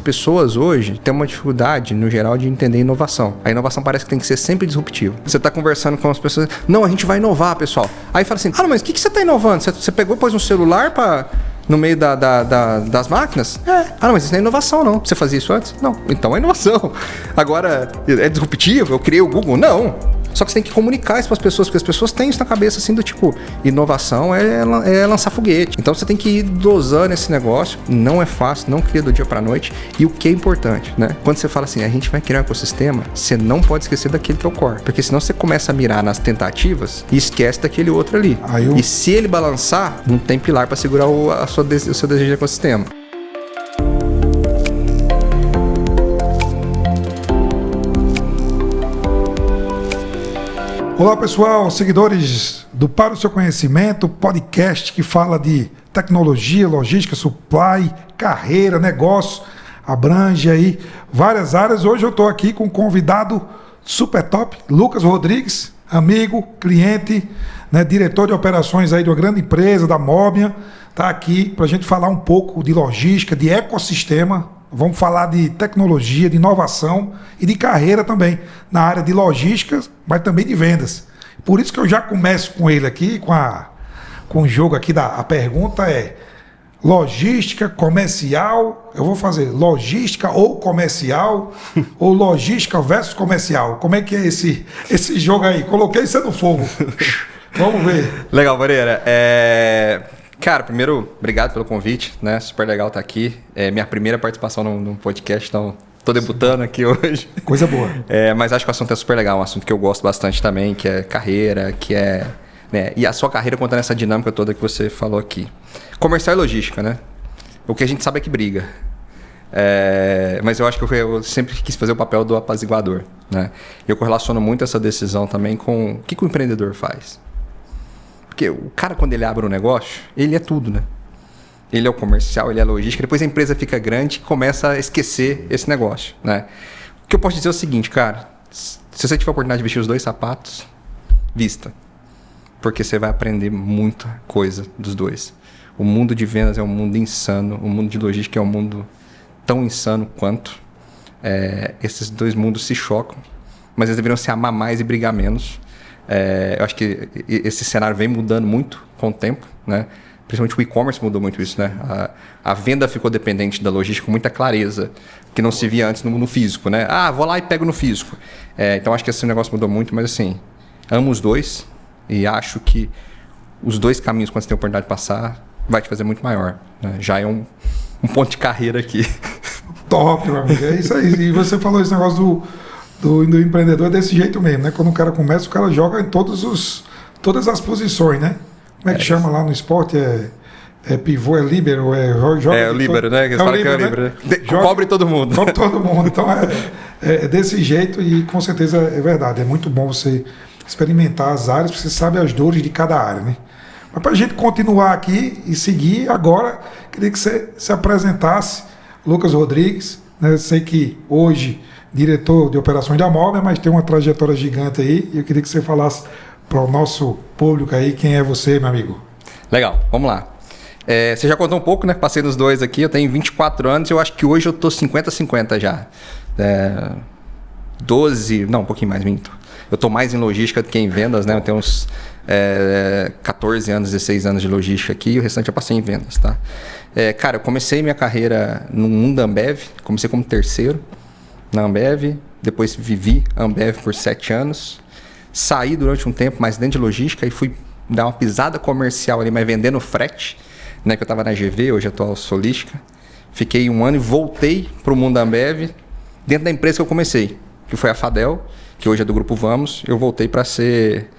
pessoas hoje têm uma dificuldade, no geral, de entender inovação. A inovação parece que tem que ser sempre disruptiva. Você tá conversando com as pessoas, não, a gente vai inovar, pessoal. Aí fala assim, não, mas o que você tá inovando? Você pegou e pôs um celular no meio das máquinas? Não, mas isso não é inovação, não. Você fazia isso antes? Não. Então é inovação. Agora, é disruptivo? Eu criei o Google? Não. Só que você tem que comunicar isso para as pessoas, porque as pessoas têm isso na cabeça, assim, do tipo, inovação é lançar foguete. Então você tem que ir dosando esse negócio, não é fácil, não cria do dia para noite. E o que é importante, né? Quando você fala assim, a gente vai criar um ecossistema, você não pode esquecer daquele que é o core. Porque senão você começa a mirar nas tentativas e esquece daquele outro ali. E se ele balançar, não tem pilar para segurar o seu desejo de ecossistema. Olá pessoal, seguidores do Para o Seu Conhecimento, podcast que fala de tecnologia, logística, supply, carreira, negócio, abrange aí várias áreas. Hoje eu estou aqui com um convidado super top, Lucas Rodrigues, amigo, cliente, né, diretor de operações aí de uma grande empresa, da Mobian, está aqui para a gente falar um pouco de logística, de ecossistema. Vamos falar de tecnologia, de inovação e de carreira também, na área de logística, mas também de vendas. Por isso que eu já começo com ele aqui, com o jogo aqui, a pergunta é logística, comercial, eu vou fazer logística ou comercial, ou logística versus comercial. Como é que é esse jogo aí? Coloquei isso no fogo. Vamos ver. Legal, Moreira. Cara, primeiro, obrigado pelo convite, né? Super legal estar aqui. É minha primeira participação no podcast, então tô debutando aqui hoje. Coisa boa. Mas acho que o assunto é super legal, um assunto que eu gosto bastante também, que é carreira, né? E a sua carreira contando essa dinâmica toda que você falou aqui. Comercial e logística, né? O que a gente sabe é que briga. Mas eu acho que eu sempre quis fazer o papel do apaziguador, né? Eu correlaciono muito essa decisão também com o que o empreendedor faz. Porque o cara, quando ele abre um negócio, ele é tudo, né? Ele é o comercial, ele é a logística. Depois a empresa fica grande e começa a esquecer esse negócio, né? O que eu posso dizer é o seguinte, cara. Se você tiver a oportunidade de vestir os dois sapatos, vista. Porque você vai aprender muita coisa dos dois. O mundo de vendas é um mundo insano. O mundo de logística é um mundo tão insano quanto. Esses dois mundos se chocam. Mas eles deveriam se amar mais e brigar menos. Eu acho que esse cenário vem mudando muito com o tempo, né? Principalmente o e-commerce mudou muito isso, né? A venda ficou dependente da logística com muita clareza, que não se via antes no físico, né? Vou lá e pego no físico. Então acho que esse negócio mudou muito, mas assim, amo os dois e acho que os dois caminhos, quando você tem a oportunidade de passar, vai te fazer muito maior, né? Já é um ponto de carreira aqui. Top, meu amigo. É isso aí. E você falou esse negócio do empreendedor desse jeito mesmo, né? Quando o cara começa, o cara joga em todas as posições, né? Como é que chama lá no esporte? É pivô, é líbero, joga... o líbero, né? Eles falam que é o líbero, né? Cobre todo mundo. Cobre todo mundo. Então é desse jeito e com certeza é verdade. É muito bom você experimentar as áreas, porque você sabe as dores de cada área, né? Mas para a gente continuar aqui e seguir, agora queria que você se apresentasse, Lucas Rodrigues, né? Eu sei que hoje diretor de operações da Mobian, mas tem uma trajetória gigante aí, e eu queria que você falasse para o nosso público aí quem é você, meu amigo. Legal, vamos lá. Você já contou um pouco, né? Passei nos dois aqui, eu tenho 24 anos, eu acho que hoje eu tô 50-50 já. 12, não, um pouquinho mais, minto. Eu tô mais em logística do que em vendas, né? Eu tenho uns 14 anos, 16 anos de logística aqui, e o restante eu passei em vendas, tá? Cara, eu comecei minha carreira no mundo da Ambev, comecei como terceiro na Ambev, depois vivi a Ambev por 7 anos, saí durante um tempo mais dentro de logística e fui dar uma pisada comercial ali, mas vendendo frete, né, que eu estava na GV, hoje atual Solística. Fiquei 1 ano e voltei para o mundo da Ambev, dentro da empresa que eu comecei, que foi a Fadel, que hoje é do Grupo Vamos. Eu voltei para ser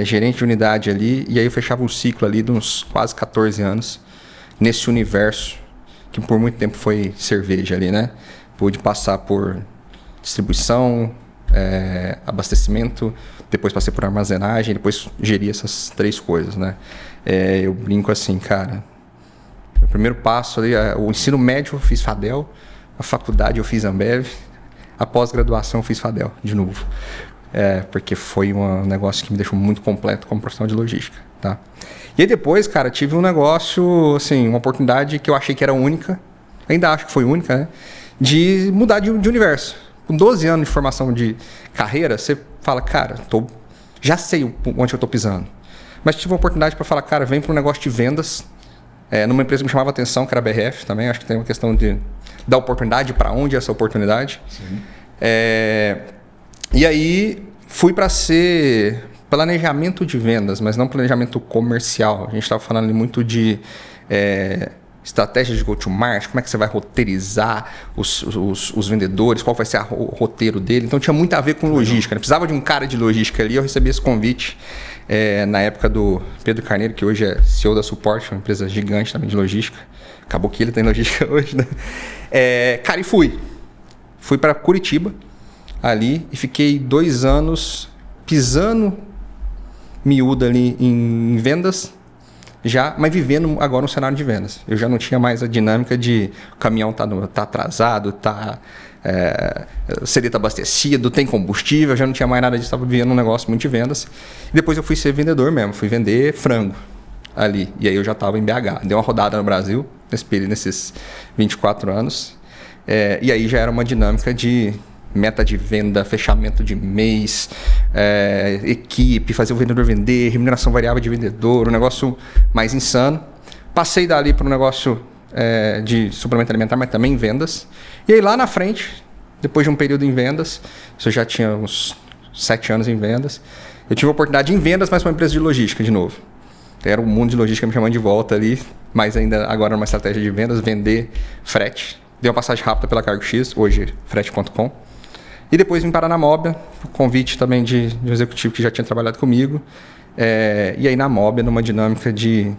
gerente de unidade ali, e aí eu fechava um ciclo ali de uns quase 14 anos, nesse universo, que por muito tempo foi cerveja ali, né? Pude passar por distribuição, abastecimento, depois passei por armazenagem, depois geri essas 3 coisas, né? Eu brinco assim, cara, o primeiro passo ali, o ensino médio eu fiz Fadel, a faculdade eu fiz Ambev, a pós-graduação eu fiz Fadel, de novo. Porque foi um negócio que me deixou muito completo como profissional de logística, tá? E aí depois, cara, tive um negócio, assim, uma oportunidade que eu achei que era única, ainda acho que foi única, né? de mudar de universo. Com 12 anos de formação de carreira, você fala, cara, já sei onde eu estou pisando. Mas tive uma oportunidade para falar, cara, vem para um negócio de vendas, numa empresa que me chamava atenção, que era a BRF também. Acho que tem uma questão de dar oportunidade, para onde é essa oportunidade. Sim. E aí fui para ser planejamento de vendas, mas não planejamento comercial. A gente estava falando ali muito de estratégia de go-to-market, como é que você vai roteirizar os vendedores, qual vai ser o roteiro dele. Então tinha muito a ver com logística, né? Precisava de um cara de logística ali. Eu recebi esse convite na época do Pedro Carneiro, que hoje é CEO da Suporte, uma empresa gigante também de logística. Acabou que ele tem logística hoje, né? Cara, e fui para Curitiba ali e fiquei 2 anos pisando miúdo ali em vendas, mas vivendo agora um cenário de vendas. Eu já não tinha mais a dinâmica de o caminhão tá atrasado, seria abastecido, tem combustível, eu já não tinha mais nada disso, estava vivendo um negócio muito de vendas. E depois eu fui ser vendedor mesmo, fui vender frango ali. E aí eu já estava em BH. Dei uma rodada no Brasil, nesses 24 anos. E aí já era uma dinâmica de meta de venda, fechamento de mês, equipe, fazer o vendedor vender, remuneração variável de vendedor, um negócio mais insano. Passei dali para um negócio de suplemento alimentar, mas também em vendas. E aí lá na frente, depois de um período em vendas, isso eu já tinha uns 7 anos em vendas, eu tive a oportunidade em vendas, mas para uma empresa de logística de novo. Era o mundo de logística me chamando de volta ali, mas ainda agora uma estratégia de vendas, vender frete. Dei uma passagem rápida pela Cargo X, hoje frete.com. E depois vim parar na Mobia, convite também de um executivo que já tinha trabalhado comigo. E aí na Mobia, numa dinâmica de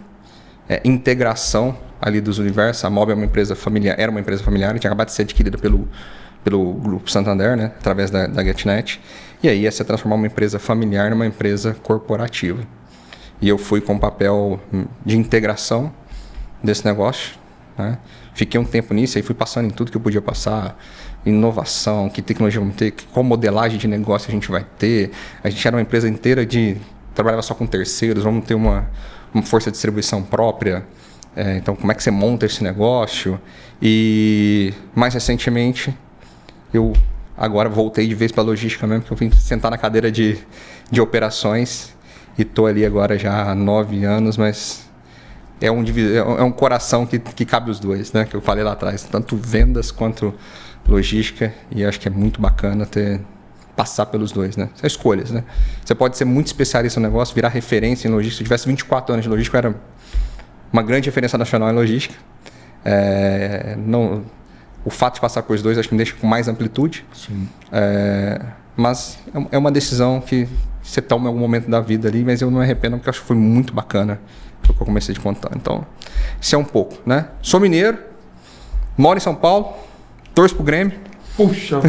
integração ali dos universos. A Mobia é uma empresa familiar, era uma empresa familiar, tinha acabado de ser adquirida pelo Grupo Santander, né, através da GetNet. E aí ia se transformar uma empresa familiar numa empresa corporativa. E eu fui com o papel de integração desse negócio, né? Fiquei um tempo nisso, aí fui passando em tudo que eu podia passar, inovação, que tecnologia vamos ter, qual modelagem de negócio a gente vai ter. A gente era uma empresa inteira trabalhava só com terceiros, vamos ter uma força de distribuição própria. Então, como é que você monta esse negócio? E, mais recentemente, eu agora voltei de vez para a logística mesmo, porque eu vim sentar na cadeira de operações e estou ali agora já há 9 anos, mas é um coração que cabe os dois, né? Que eu falei lá atrás, tanto vendas quanto logística, e acho que é muito bacana passar pelos dois, né? São escolhas, né? Você pode ser muito especialista no negócio, virar referência em logística. Se eu tivesse 24 anos de logística, eu era uma grande referência nacional em logística. O fato de passar por os dois acho que me deixa com mais amplitude. Sim. Mas é uma decisão que você toma em algum momento da vida ali, mas eu não me arrependo, porque acho que foi muito bacana o que eu comecei a contar. Então, isso é um pouco, né? Sou mineiro, moro em São Paulo, torço pro Grêmio. Puxa!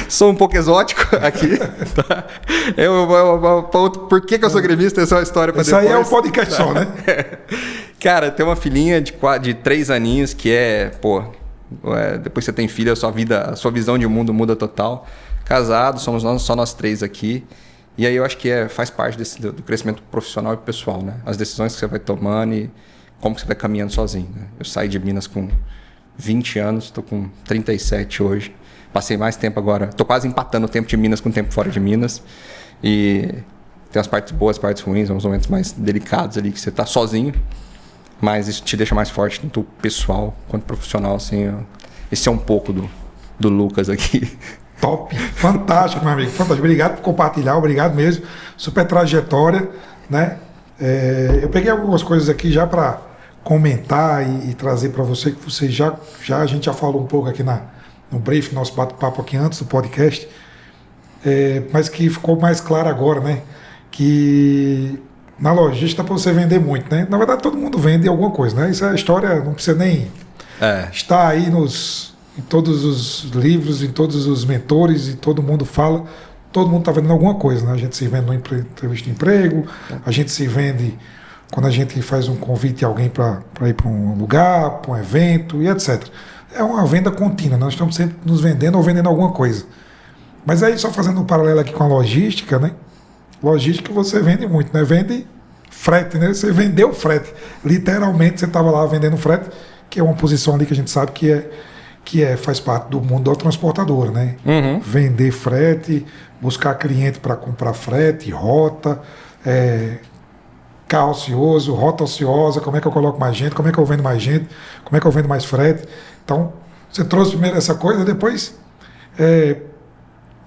Sou um pouco exótico aqui. Tá? Por que eu sou gremista? Essa é uma história para depois. Isso aí é um podcast só, né? Cara, tem uma filhinha de 3 aninhos que depois você tem filho, a sua visão de mundo muda total. Casado, somos só nós 3 aqui. E aí eu acho que faz parte do crescimento profissional e pessoal, né? As decisões que você vai tomando e como que você vai caminhando sozinho, né? Eu saí de Minas com 20 anos, estou com 37 hoje. Passei mais tempo agora, estou quase empatando o tempo de Minas com o tempo fora de Minas. E tem as partes boas, as partes ruins, uns momentos mais delicados ali que você está sozinho. Mas isso te deixa mais forte, tanto pessoal quanto profissional, assim. Esse é um pouco do Lucas aqui. Top, fantástico, meu amigo, fantástico. Obrigado por compartilhar, obrigado mesmo. Super trajetória, né? Eu peguei algumas coisas aqui já para comentar e trazer para você, que você a gente já falou um pouco aqui no brief, nosso bate-papo aqui antes do podcast, mas que ficou mais claro agora, né? Que na logística para você vender muito, né? Na verdade, todo mundo vende alguma coisa, né? Isso é a história, não precisa nem estar aí em todos os livros, em todos os mentores, e todo mundo fala, todo mundo está vendendo alguma coisa, né? A gente se vende numa entrevista de emprego, a gente se vende quando a gente faz um convite a alguém para ir para um lugar, para um evento e etc. É uma venda contínua, nós estamos sempre nos vendendo ou vendendo alguma coisa. Mas aí, só fazendo um paralelo aqui com a logística, né? Logística você vende muito, né? Vende frete, né? Você vendeu frete. Literalmente você estava lá vendendo frete que é uma posição ali que a gente sabe faz parte do mundo da transportadora, né? Vender frete, buscar cliente para comprar frete, rota, carro ocioso, rota ociosa, como é que eu coloco mais gente, como é que eu vendo mais gente, como é que eu vendo mais frete. Então, você trouxe primeiro essa coisa, depois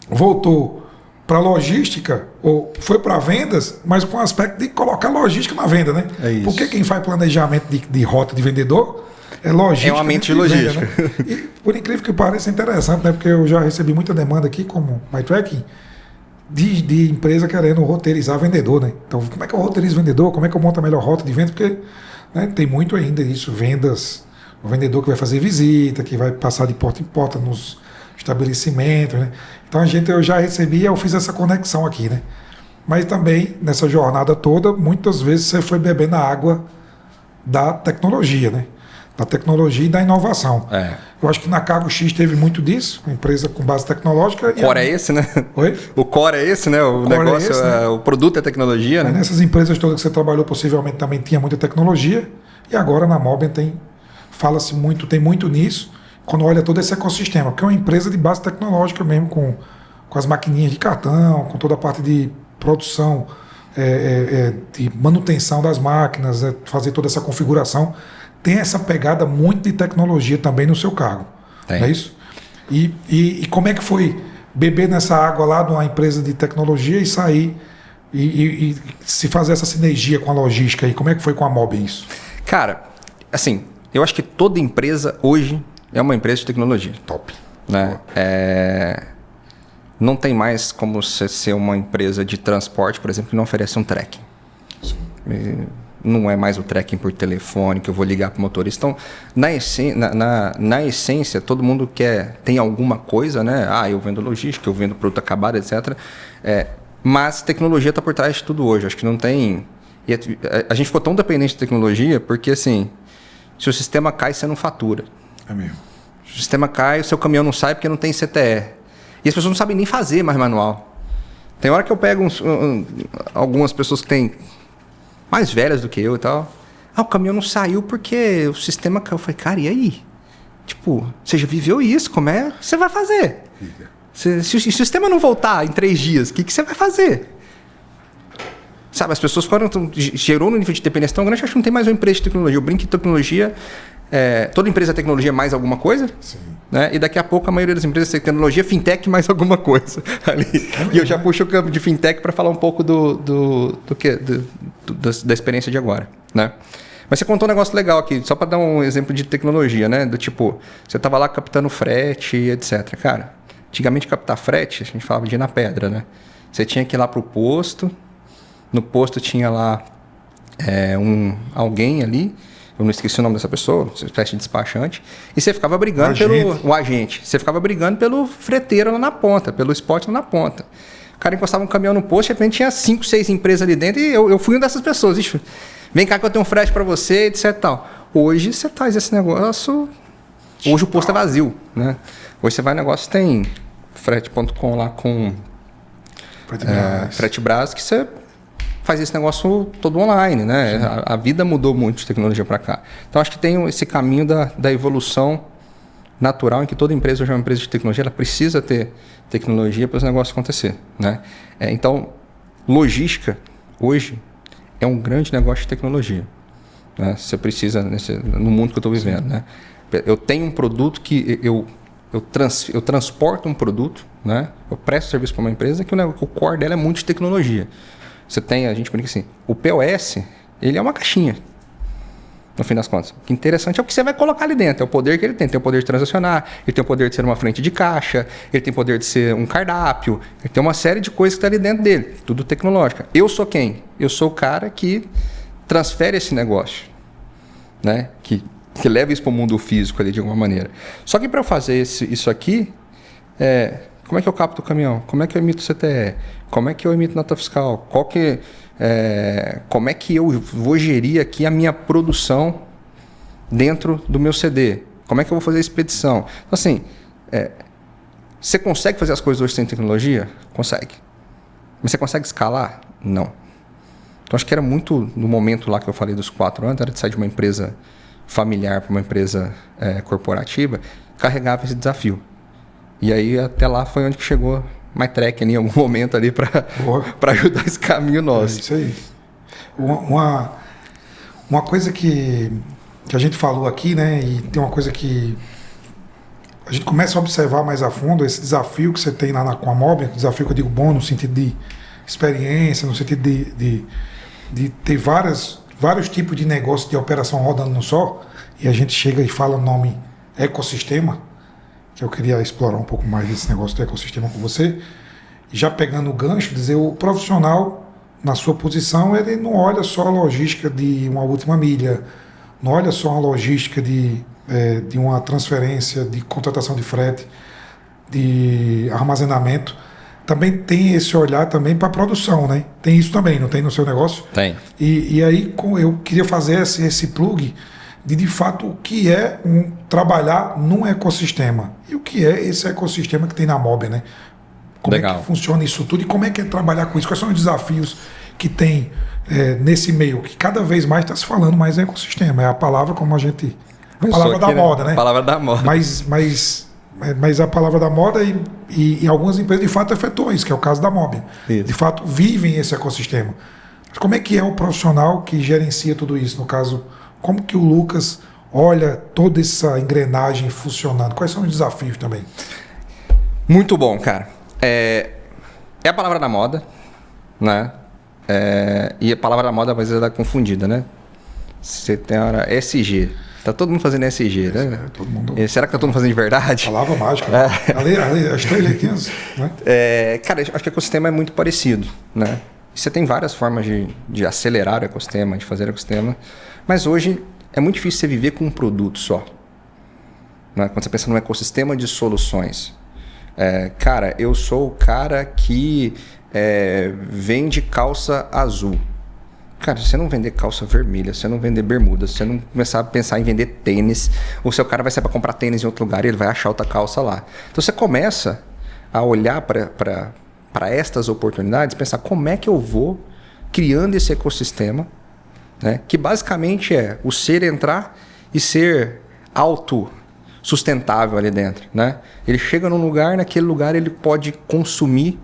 voltou para logística, ou foi para vendas, mas com o aspecto de colocar logística na venda, né? É isso. Porque quem faz planejamento de rota de vendedor é logística. É uma mente de logística. Venda, né? E, por incrível que pareça, é interessante, né? Porque eu já recebi muita demanda aqui, como MyTracking, de empresa querendo roteirizar vendedor, né? Então, como é que eu roteirizo vendedor? Como é que eu monto a melhor rota de venda? Porque, né, tem muito ainda isso, vendas, o vendedor que vai fazer visita, que vai passar de porta em porta nos estabelecimentos, né? Então eu já recebi, eu fiz essa conexão aqui, né? Mas também, nessa jornada toda, muitas vezes você foi bebendo a água da tecnologia, né? Da tecnologia e da inovação. Eu acho que na Cargo X teve muito disso, uma empresa com base tecnológica. O core é esse, né? Oi? O core é esse, né? O negócio, é esse, né? o produto é tecnologia, né? Nessas empresas todas que você trabalhou, possivelmente também tinha muita tecnologia. E agora na Mobian fala-se muito, tem muito nisso, quando olha todo esse ecossistema, porque é uma empresa de base tecnológica mesmo, com as maquininhas de cartão, com toda a parte de produção, de manutenção das máquinas, fazer toda essa configuração. Tem essa pegada muito de tecnologia também no seu cargo. Tem. Não é isso? E como é que foi beber nessa água lá de uma empresa de tecnologia e sair e se fazer essa sinergia com a logística aí? Como é que foi com a Mobian isso? Cara, assim, eu acho que toda empresa hoje é uma empresa de tecnologia. Top. Né? Não tem mais como você ser uma empresa de transporte, por exemplo, que não oferece um tracking. Não é mais o tracking por telefone, que eu vou ligar para o motorista. Então, na essência, todo mundo tem alguma coisa, né? Eu vendo logística, eu vendo produto acabado, etc. Mas tecnologia está por trás de tudo hoje. Acho que não tem... E a gente ficou tão dependente de tecnologia porque, assim, se o sistema cai, você não fatura. É mesmo. Se o sistema cai, o seu caminhão não sai porque não tem CTE. E as pessoas não sabem nem fazer mais manual. Tem hora que eu pego algumas pessoas que têm mais velhas do que eu e tal. O caminhão não saiu porque o sistema caiu. Eu falei, cara, e aí? Tipo, você já viveu isso? Como é que você vai fazer? Se o sistema não voltar em 3 dias, o que você vai fazer? Sabe, as pessoas gerou um nível de dependência tão grande, acho que não tem mais uma empresa de tecnologia. Eu brinco que tecnologia... toda empresa é tecnologia é mais alguma coisa. Sim. Né? E daqui a pouco a maioria das empresas é tecnologia, fintech mais alguma coisa. Ali. E eu já puxo o campo de fintech para falar um pouco da experiência de agora. Né? Mas você contou um negócio legal aqui, só para dar um exemplo de tecnologia, né? Do tipo, você estava lá captando frete, etc. Cara, antigamente captar frete, a gente falava de ir na pedra, né? Você tinha que ir lá para o posto, no posto tinha lá alguém ali, eu não esqueci o nome dessa pessoa, uma espécie de despachante, e você ficava brigando pelo agente. Você ficava brigando pelo freteiro lá na ponta, pelo spot lá na ponta. O cara encostava um caminhão no posto, de repente tinha 5, 6 empresas ali dentro, e eu fui uma dessas pessoas. Ixi, vem cá que eu tenho um frete para você, etc. Tal. Hoje você faz esse negócio. Hoje o posto é vazio, né? Hoje você vai no negócio, tem frete.com lá com Fretebras, que você faz esse negócio todo online, né? A vida mudou muito de tecnologia para cá. Então, acho que tem esse caminho da evolução natural em que toda empresa, hoje é uma empresa de tecnologia, ela precisa ter tecnologia para os negócios acontecer, né? Então, logística, hoje, é um grande negócio de tecnologia. Né? Você precisa, no mundo que eu estou vivendo, né? Eu tenho um produto que eu transporto um produto, né? Eu presto serviço para uma empresa que o core dela é muito de tecnologia. A gente brinca assim, o POS, ele é uma caixinha, no fim das contas. O que é interessante é o que você vai colocar ali dentro, é o poder que ele tem. Tem o poder de transacionar, ele tem o poder de ser uma frente de caixa, ele tem o poder de ser um cardápio, ele tem uma série de coisas que está ali dentro dele, tudo tecnológica. Eu sou quem? Eu sou o cara que transfere esse negócio, né? Que leva isso para o mundo físico ali de alguma maneira. Só que para eu fazer isso aqui, como é que eu capto o caminhão? Como é que eu emito CTE? Como é que eu emito nota fiscal? Como é que eu vou gerir aqui a minha produção dentro do meu CD? Como é que eu vou fazer a expedição? Então, assim, você consegue fazer as coisas hoje sem tecnologia? Consegue. Mas você consegue escalar? Não. Então, acho que era muito, no momento lá que eu falei dos 4 anos, era de sair de uma empresa familiar para uma empresa corporativa, carregava esse desafio. E aí até lá foi onde que chegou MyTrack em algum momento ali para ajudar esse caminho nosso. É isso aí. Uma coisa que a gente falou aqui, né? E tem uma coisa que a gente começa a observar mais a fundo, esse desafio que você tem lá com a Moblin, desafio que eu digo bom no sentido de experiência, no sentido de ter vários tipos de negócio de operação rodando no só, e a gente chega e fala o nome ecossistema, que eu queria explorar um pouco mais desse negócio do ecossistema com você, e já pegando o gancho, dizer, o profissional, na sua posição, ele não olha só a logística de uma última milha, não olha só a logística de uma transferência, de contratação de frete, de armazenamento, também tem esse olhar também para a produção, né? Tem isso também, não tem no seu negócio? Tem. E aí eu queria fazer esse plug de fato o que é trabalhar num ecossistema e o que é esse ecossistema que tem na Moblin, né? Como Legal. É que funciona isso tudo e como é que é trabalhar com isso? Quais são os desafios que tem nesse meio que cada vez mais está se falando mais em ecossistema? É a palavra como a gente... A palavra da moda, né? A palavra da moda. Mas a palavra da moda e algumas empresas de fato efetuam isso, que é o caso da Moblin. De fato vivem esse ecossistema. Mas como é que é o profissional que gerencia tudo isso? No caso, como que o Lucas olha toda essa engrenagem funcionando? Quais são os desafios também? Muito bom, cara. É a palavra da moda, né? E a palavra da moda às vezes ela é confundida, né? Você tem a ESG. Tá todo mundo fazendo ESG, né? Todo mundo... Será que tá todo mundo fazendo de verdade? Palavra mágica. Né? As três letrinhas, né? Cara, acho que o ecossistema é muito parecido, né? Você tem várias formas de acelerar o ecossistema, de fazer o ecossistema, mas hoje é muito difícil você viver com um produto só. Né? Quando você pensa num ecossistema de soluções. Cara, eu sou o cara que vende calça azul. Cara, se você não vender calça vermelha, se você não vender bermuda, se você não começar a pensar em vender tênis, o seu cara vai sair para comprar tênis em outro lugar e ele vai achar outra calça lá. Então você começa a olhar para estas oportunidades, pensar como é que eu vou criando esse ecossistema, né? Que basicamente é o ser entrar e ser autossustentável ali dentro, né? Ele chega num lugar, naquele lugar ele pode consumir,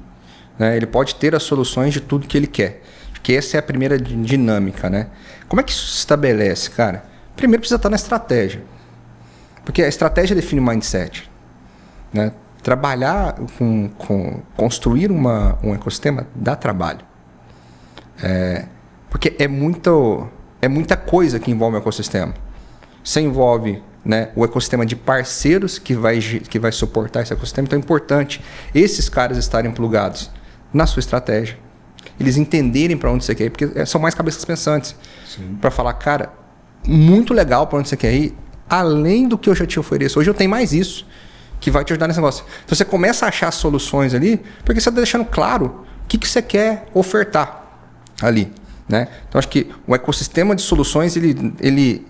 né? Ele pode ter as soluções de tudo que ele quer. Porque essa é a primeira dinâmica, né? Como é que isso se estabelece, cara? Primeiro precisa estar na estratégia. Porque a estratégia define o mindset, né? Trabalhar construir um ecossistema dá trabalho. Porque é muita coisa que envolve o ecossistema. Você envolve, né, o ecossistema de parceiros que vai suportar esse ecossistema. Então é importante esses caras estarem plugados na sua estratégia. Eles entenderem para onde você quer ir, porque são mais cabeças pensantes. Para falar, cara, muito legal para onde você quer ir, além do que eu já te ofereço. Hoje eu tenho mais isso, que vai te ajudar nesse negócio. Então você começa a achar soluções ali, porque você está deixando claro o que você quer ofertar ali. Né? Então acho que o ecossistema de soluções, ele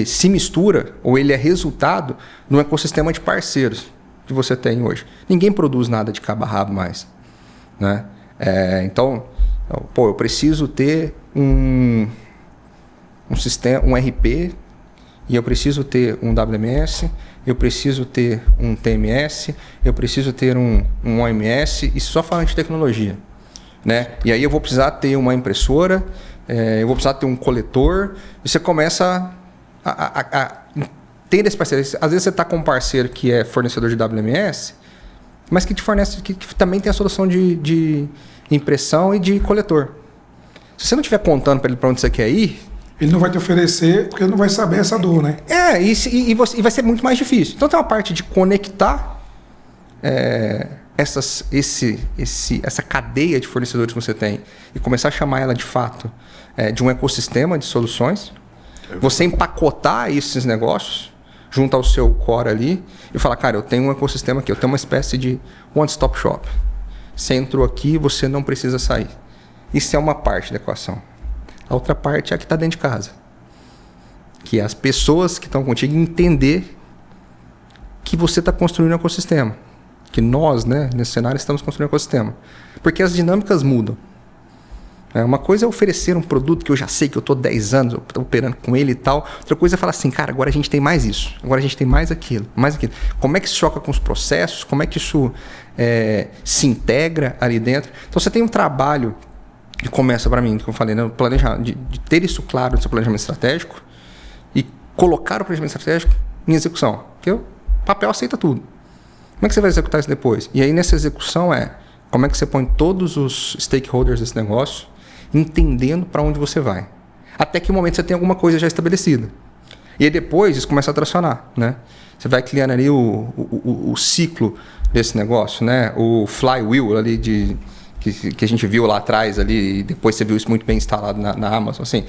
se mistura, ou ele é resultado de um ecossistema de parceiros que você tem hoje. Ninguém produz nada de cabo a rabo mais. Né? Então, eu preciso ter um sistema, um RP, e eu preciso ter um WMS, eu preciso ter um TMS, eu preciso ter um OMS, e só falando de tecnologia. Né? E aí eu vou precisar ter uma impressora, eu vou precisar ter um coletor, e você começa a ter esse parceiro. Às vezes você está com um parceiro que é fornecedor de WMS, mas que te fornece, que também tem a solução de impressão e de coletor. Se você não estiver contando para ele para onde você quer ir... Ele não vai te oferecer, porque ele não vai saber essa dor, né? E vai ser muito mais difícil. Então tem uma parte de conectar essa cadeia de fornecedores que você tem e começar a chamar ela de fato de um ecossistema de soluções. Você empacotar esses negócios junto ao seu core ali e falar, cara, eu tenho um ecossistema aqui, eu tenho uma espécie de one-stop shop. Você entrou aqui, você não precisa sair. Isso é uma parte da equação. A outra parte é a que está dentro de casa. Que é as pessoas que estão contigo entender que você está construindo um ecossistema. Que nós, né, nesse cenário, estamos construindo um ecossistema. Porque as dinâmicas mudam. Uma coisa é oferecer um produto que eu já sei que eu estou 10 anos operando com ele e tal. Outra coisa é falar assim, cara, agora a gente tem mais isso. Agora a gente tem mais aquilo, mais aquilo. Como é que isso choca com os processos? Como é que isso se integra ali dentro? Então você tem um trabalho que começa para mim, que eu falei, né, de ter isso claro no seu planejamento estratégico e colocar o planejamento estratégico em execução. Porque o papel aceita tudo. Como é que você vai executar isso depois? E aí nessa execução como é que você põe todos os stakeholders desse negócio entendendo para onde você vai. Até que o momento você tem alguma coisa já estabelecida. E aí depois isso começa a tracionar, né? Você vai criando ali o ciclo desse negócio, né? O flywheel ali que a gente viu lá atrás ali, e depois você viu isso muito bem instalado na Amazon, assim.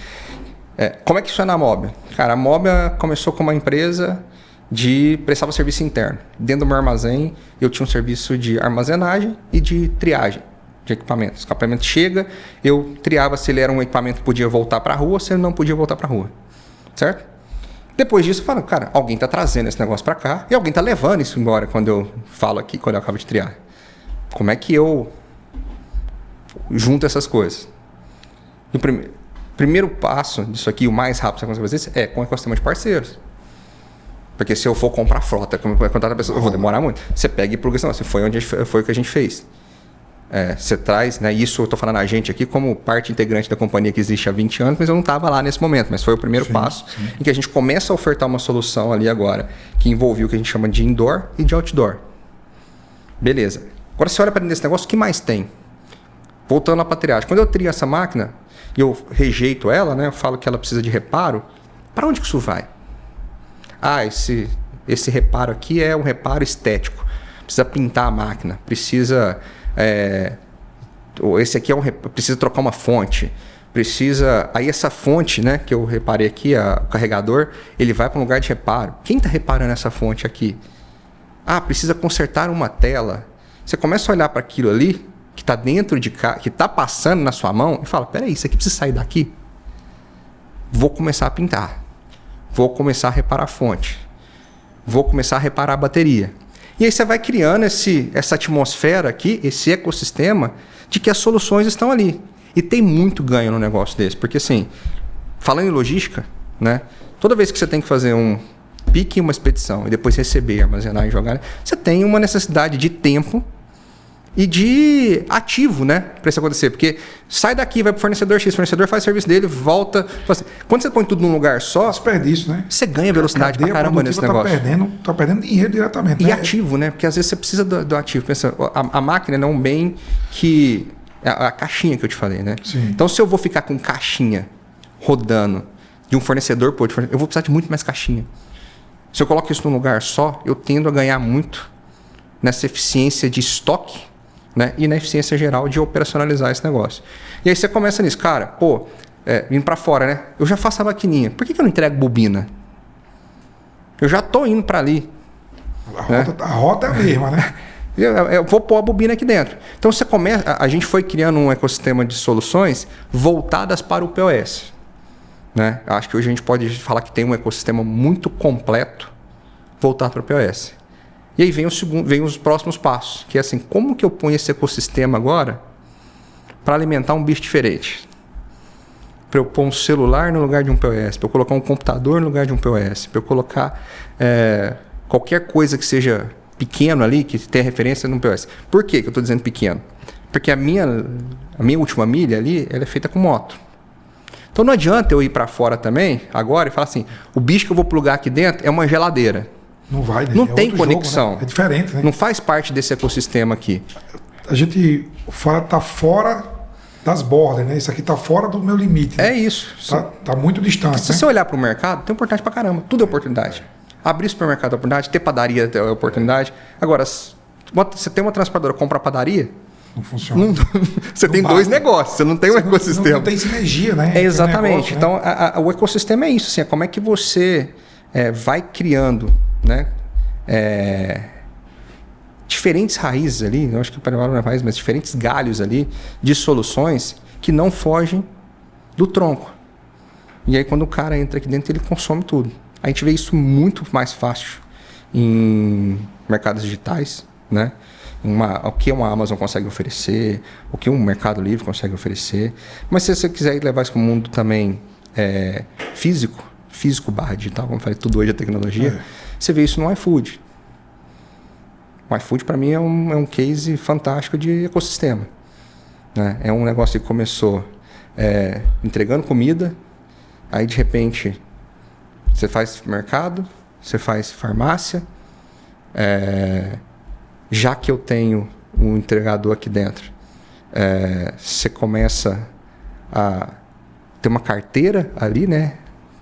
Como é que isso é na Mobia? Cara, a Mobia começou como uma empresa de prestava serviço interno. Dentro do meu armazém, eu tinha um serviço de armazenagem e de triagem de equipamentos. O equipamento chega, eu triava se ele era um equipamento que podia voltar para a rua, se ele não podia voltar para a rua. Certo? Depois disso, eu falo, cara, alguém está trazendo esse negócio para cá e alguém está levando isso embora quando eu falo aqui, quando eu acabo de triar. Como é que eu junto essas coisas? E o primeiro passo disso aqui, o mais rápido que você consegue fazer, com o ecossistema de parceiros. Porque se eu for comprar frota, como eu contratar a pessoa, eu vou demorar muito. Você pega e pluga assim, foi o que a gente fez. Você traz, né? Isso eu estou falando a gente aqui como parte integrante da companhia que existe há 20 anos, mas eu não estava lá nesse momento. Mas foi o primeiro passo em que a gente começa a ofertar uma solução ali agora que envolvia o que a gente chama de indoor e de outdoor. Beleza. Agora você olha para dentro desse negócio, o que mais tem? Voltando lá para a triagem. Quando eu trio essa máquina e eu rejeito ela, né? Eu falo que ela precisa de reparo. Para onde que isso vai? Esse reparo aqui é um reparo estético. Precisa pintar a máquina. Precisa... esse aqui precisa trocar uma fonte. Aí essa fonte, né, que eu reparei aqui, o carregador, ele vai para um lugar de reparo. Quem está reparando essa fonte aqui? Precisa consertar uma tela. Você começa a olhar para aquilo ali, que está dentro que está passando na sua mão, e fala, peraí, isso aqui precisa sair daqui? Vou começar a pintar. Vou começar a reparar a fonte. Vou começar a reparar a bateria. E aí você vai criando essa atmosfera aqui, esse ecossistema, de que as soluções estão ali. E tem muito ganho no negócio desse. Porque assim, falando em logística, né? Toda vez que você tem que fazer um pique em uma expedição e depois receber, armazenar e jogar, você tem uma necessidade de tempo e de ativo, né? Para isso acontecer. Porque sai daqui, vai para o fornecedor X, o fornecedor faz o serviço dele, volta. Quando você põe tudo num lugar só, desperdício, né? Você ganha velocidade pra caramba nesse negócio. Tá perdendo dinheiro diretamente. E ativo, né? Porque às vezes você precisa do ativo. Pensa, a máquina é um bem que... A caixinha que eu te falei, né? Sim. Então, se eu vou ficar com caixinha rodando de um fornecedor para outro, eu vou precisar de muito mais caixinha. Se eu coloco isso num lugar só, eu tendo a ganhar muito nessa eficiência de estoque, né? E na eficiência geral de operacionalizar esse negócio. E aí você começa nisso, cara, indo para fora, né? Eu já faço a maquininha. Por que eu não entrego bobina? Eu já tô indo para ali. A rota é a mesma, né? Eu vou pôr a bobina aqui dentro. Então você começa. A gente foi criando um ecossistema de soluções voltadas para o POS. Né? Acho que hoje a gente pode falar que tem um ecossistema muito completo voltado para o POS. E aí vem os próximos passos, que é assim, como que eu ponho esse ecossistema agora para alimentar um bicho diferente? Para eu pôr um celular no lugar de um POS, para eu colocar um computador no lugar de um POS, para eu colocar qualquer coisa que seja pequeno ali, que tenha referência no POS. Por que eu estou dizendo pequeno? Porque a minha última milha ali, ela é feita com moto. Então não adianta eu ir para fora também, agora, e falar assim, o bicho que eu vou plugar aqui dentro é uma geladeira. Não vai, né? Não tem conexão. Jogo, né? É diferente, né? Não faz parte desse ecossistema aqui. A gente tá fora das bordas, né? Isso aqui tá fora do meu limite. Né? É isso. Tá muito distante. Se você olhar para o mercado, tem oportunidade pra caramba. Tudo é oportunidade. Abrir supermercado é oportunidade, ter padaria é oportunidade. Agora, você tem uma transportadora, compra padaria, não funciona. Você tem dois negócios, você não tem um ecossistema. Não tem sinergia, né? Exatamente. Negócio, então, o ecossistema é isso. Assim, como é que você vai criando, né? Diferentes raízes ali, eu acho que não é raiz, mas diferentes galhos ali de soluções que não fogem do tronco. E aí, quando o cara entra aqui dentro, ele consome tudo. A gente vê isso muito mais fácil em mercados digitais, né? o que uma Amazon consegue oferecer, o que um Mercado Livre consegue oferecer. Mas se você quiser levar isso para o mundo também físico / digital, como eu falei, tudo hoje é tecnologia, você vê isso no iFood. O iFood, para mim, é um case fantástico de ecossistema. Né? É um negócio que começou entregando comida, aí, de repente, você faz mercado, você faz farmácia. Já que eu tenho um entregador aqui dentro, você começa a ter uma carteira ali, né?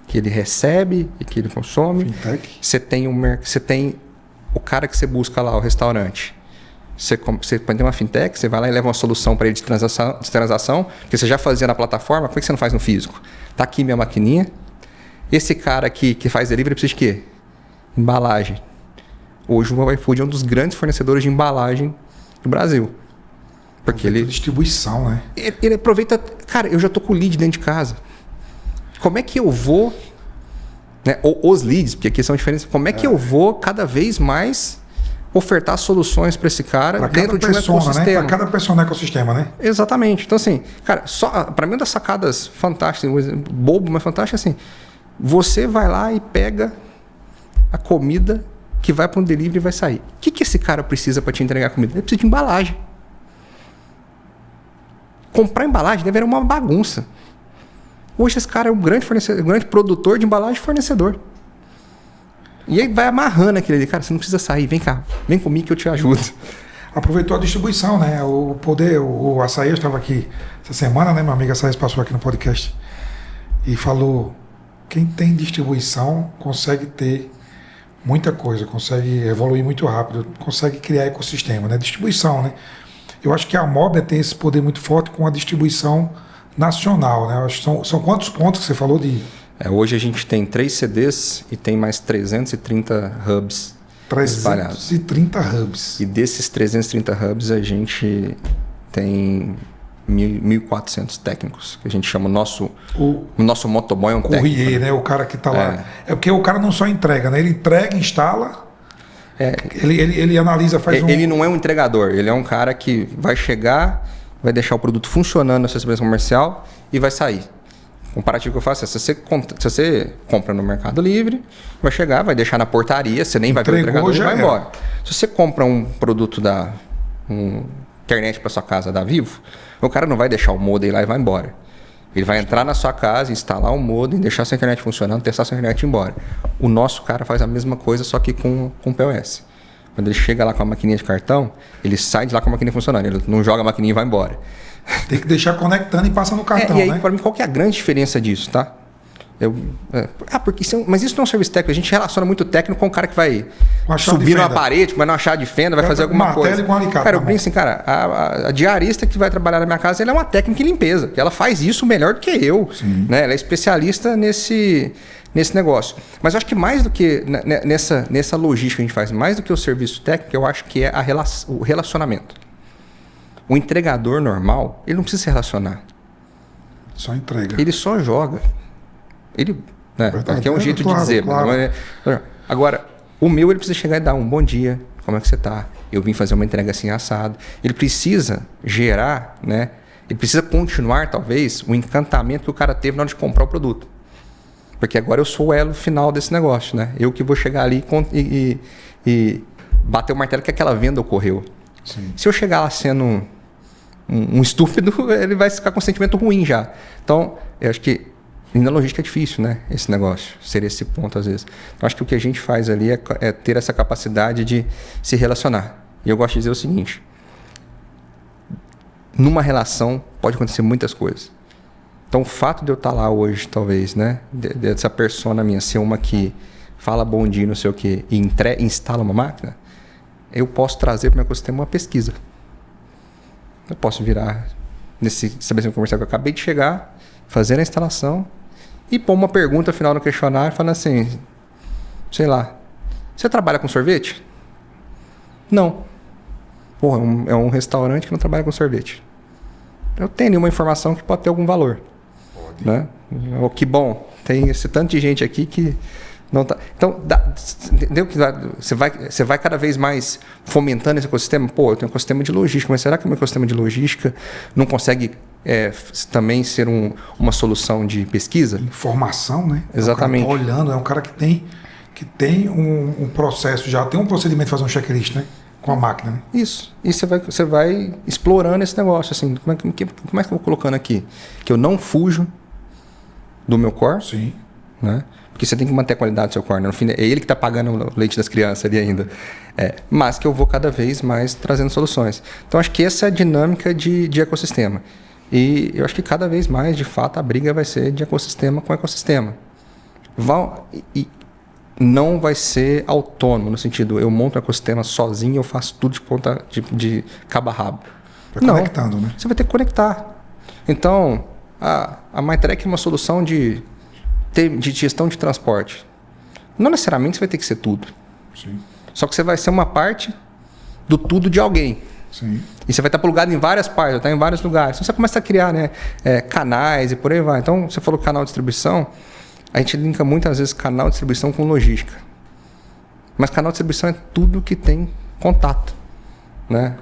Que ele recebe e que ele consome. Fintech. Você tem o cara que você busca lá, o restaurante. Você tem uma fintech, você vai lá e leva uma solução para ele de transação, que você já fazia na plataforma, por que você não faz no físico? Tá aqui minha maquininha. Esse cara aqui que faz delivery precisa de quê? Embalagem. Hoje o iFood é um dos grandes fornecedores de embalagem do Brasil. Porque ele... distribuição, né? Ele aproveita... Cara, eu já tô com o lead dentro de casa. Como é que eu vou... Né, os leads, porque aqui são diferentes. Como é que eu vou cada vez mais ofertar soluções para esse cara pra dentro de um ecossistema? Né? Para cada pessoa no ecossistema, né? Exatamente. Então, assim, cara, para mim, uma das sacadas fantásticas, um exemplo bobo, mas fantástico, assim, você vai lá e pega a comida que vai para um delivery e vai sair. O que esse cara precisa para te entregar a comida? Ele precisa de embalagem. Comprar embalagem deve ser uma bagunça. Hoje esse cara é um grande produtor de embalagem e fornecedor. E aí vai amarrando aquele ali. Cara, você não precisa sair, vem cá, vem comigo que eu te ajudo. Aproveitou a distribuição, né? O Açaí estava aqui essa semana, né? Meu amigo Açaí passou aqui no podcast e falou: quem tem distribuição consegue ter muita coisa, consegue evoluir muito rápido, consegue criar ecossistema, né? Distribuição, né? Eu acho que a Mobile tem esse poder muito forte com a distribuição nacional, né? Acho que são quantos pontos que você falou de... Hoje a gente tem 3 CDs e tem mais 330 hubs espalhados. 330 hubs. E desses 330 hubs a gente tem 1.400 técnicos, que a gente chama o nosso motoboy é um técnico. Courrier, né? O cara que está lá. É porque o cara não só entrega, né? Ele entrega, instala, ele analisa, faz Ele não é um entregador, ele é um cara que vai chegar, vai deixar o produto funcionando na sua experiência comercial e vai sair. O comparativo que eu faço é, se você compra no Mercado Livre, vai chegar, vai deixar na portaria, você nem vai ver o entregador e vai embora. Se você compra um produto da internet para sua casa da Vivo, o cara não vai deixar o modem lá e vai embora. Ele vai entrar na sua casa, instalar o modem, deixar sua internet funcionando, testar sua internet e ir embora. O nosso cara faz a mesma coisa, só que com POS. Quando ele chega lá com a maquininha de cartão, ele sai de lá com a maquininha funcionando. Ele não joga a maquininha e vai embora. Tem que deixar conectando e passa no cartão, e aí, né? para mim, qual que é a grande diferença disso, tá? Mas isso não é um serviço técnico. A gente relaciona muito técnico com o cara que vai subir numa parede, vai numa chave de fenda, vai fazer alguma coisa. Com alicate, cara, eu penso assim, cara, a diarista que vai trabalhar na minha casa, ela é uma técnica de limpeza. Ela faz isso melhor do que eu. Né? Ela é especialista nesse negócio. Mas eu acho que mais do que nessa logística que a gente faz, mais do que o serviço técnico, eu acho que é o relacionamento. O entregador normal, ele não precisa se relacionar. Só entrega. Ele só joga. Ele, né? Aqui é um jeito de dizer. Claro. Agora, o meu, ele precisa chegar e dar um bom dia. Como é que você está? Eu vim fazer uma entrega assim assado. Ele precisa gerar, né? Ele precisa continuar, talvez, o encantamento que o cara teve na hora de comprar o produto. Porque agora eu sou o elo final desse negócio, né? Eu que vou chegar ali e bater o martelo que aquela venda ocorreu. Sim. Se eu chegar lá sendo um estúpido, ele vai ficar com um sentimento ruim já. Então, eu acho que na logística é difícil, né? Esse negócio, ser esse ponto às vezes. Eu acho que o que a gente faz ali é ter essa capacidade de se relacionar. E eu gosto de dizer o seguinte: numa relação pode acontecer muitas coisas. Então, o fato de eu estar lá hoje, talvez, né? Dessa persona minha ser uma que fala bom dia, não sei o quê, e instala uma máquina, eu posso trazer para o meu ecossistema uma pesquisa. Eu posso virar nesse estabelecimento comercial que eu acabei de chegar, fazer a instalação e pôr uma pergunta final no questionário falando assim, sei lá, você trabalha com sorvete? Não. Porra, é um restaurante que não trabalha com sorvete. Eu tenho nenhuma informação que pode ter algum valor. Né? Oh, que bom, tem esse tanto de gente aqui que Não tá. Então, entendeu? Você vai cada vez mais fomentando esse ecossistema. Pô, eu tenho um ecossistema de logística, mas será que o meu ecossistema de logística não consegue também ser uma solução de pesquisa? Informação, né? Exatamente. O cara tá olhando, é um cara que tem um processo, já tem um procedimento de fazer um checklist, né? Com a máquina, né? Isso. E você vai explorando esse negócio. Assim, como é que eu vou colocando aqui? Que eu não fujo do meu core. Sim. Né? Porque você tem que manter a qualidade do seu core. Né? No fim, é ele que está pagando o leite das crianças ali ainda. Mas que eu vou cada vez mais trazendo soluções. Então, acho que essa é a dinâmica de ecossistema. E eu acho que cada vez mais, de fato, a briga vai ser de ecossistema com ecossistema. E não vai ser autônomo, no sentido, eu monto um ecossistema sozinho, eu faço tudo de cabo a rabo. Vai conectando, né? Você vai ter que conectar. Então, a MyTrack é uma solução de gestão de transporte. Não necessariamente você vai ter que ser tudo. Sim. Só que você vai ser uma parte do tudo de alguém. Sim. E você vai estar plugado em várias partes, vai estar em vários lugares. Então você começa a criar, né, canais e por aí vai. Então, você falou canal de distribuição, a gente linka muitas vezes canal de distribuição com logística. Mas canal de distribuição é tudo que tem contato. Né?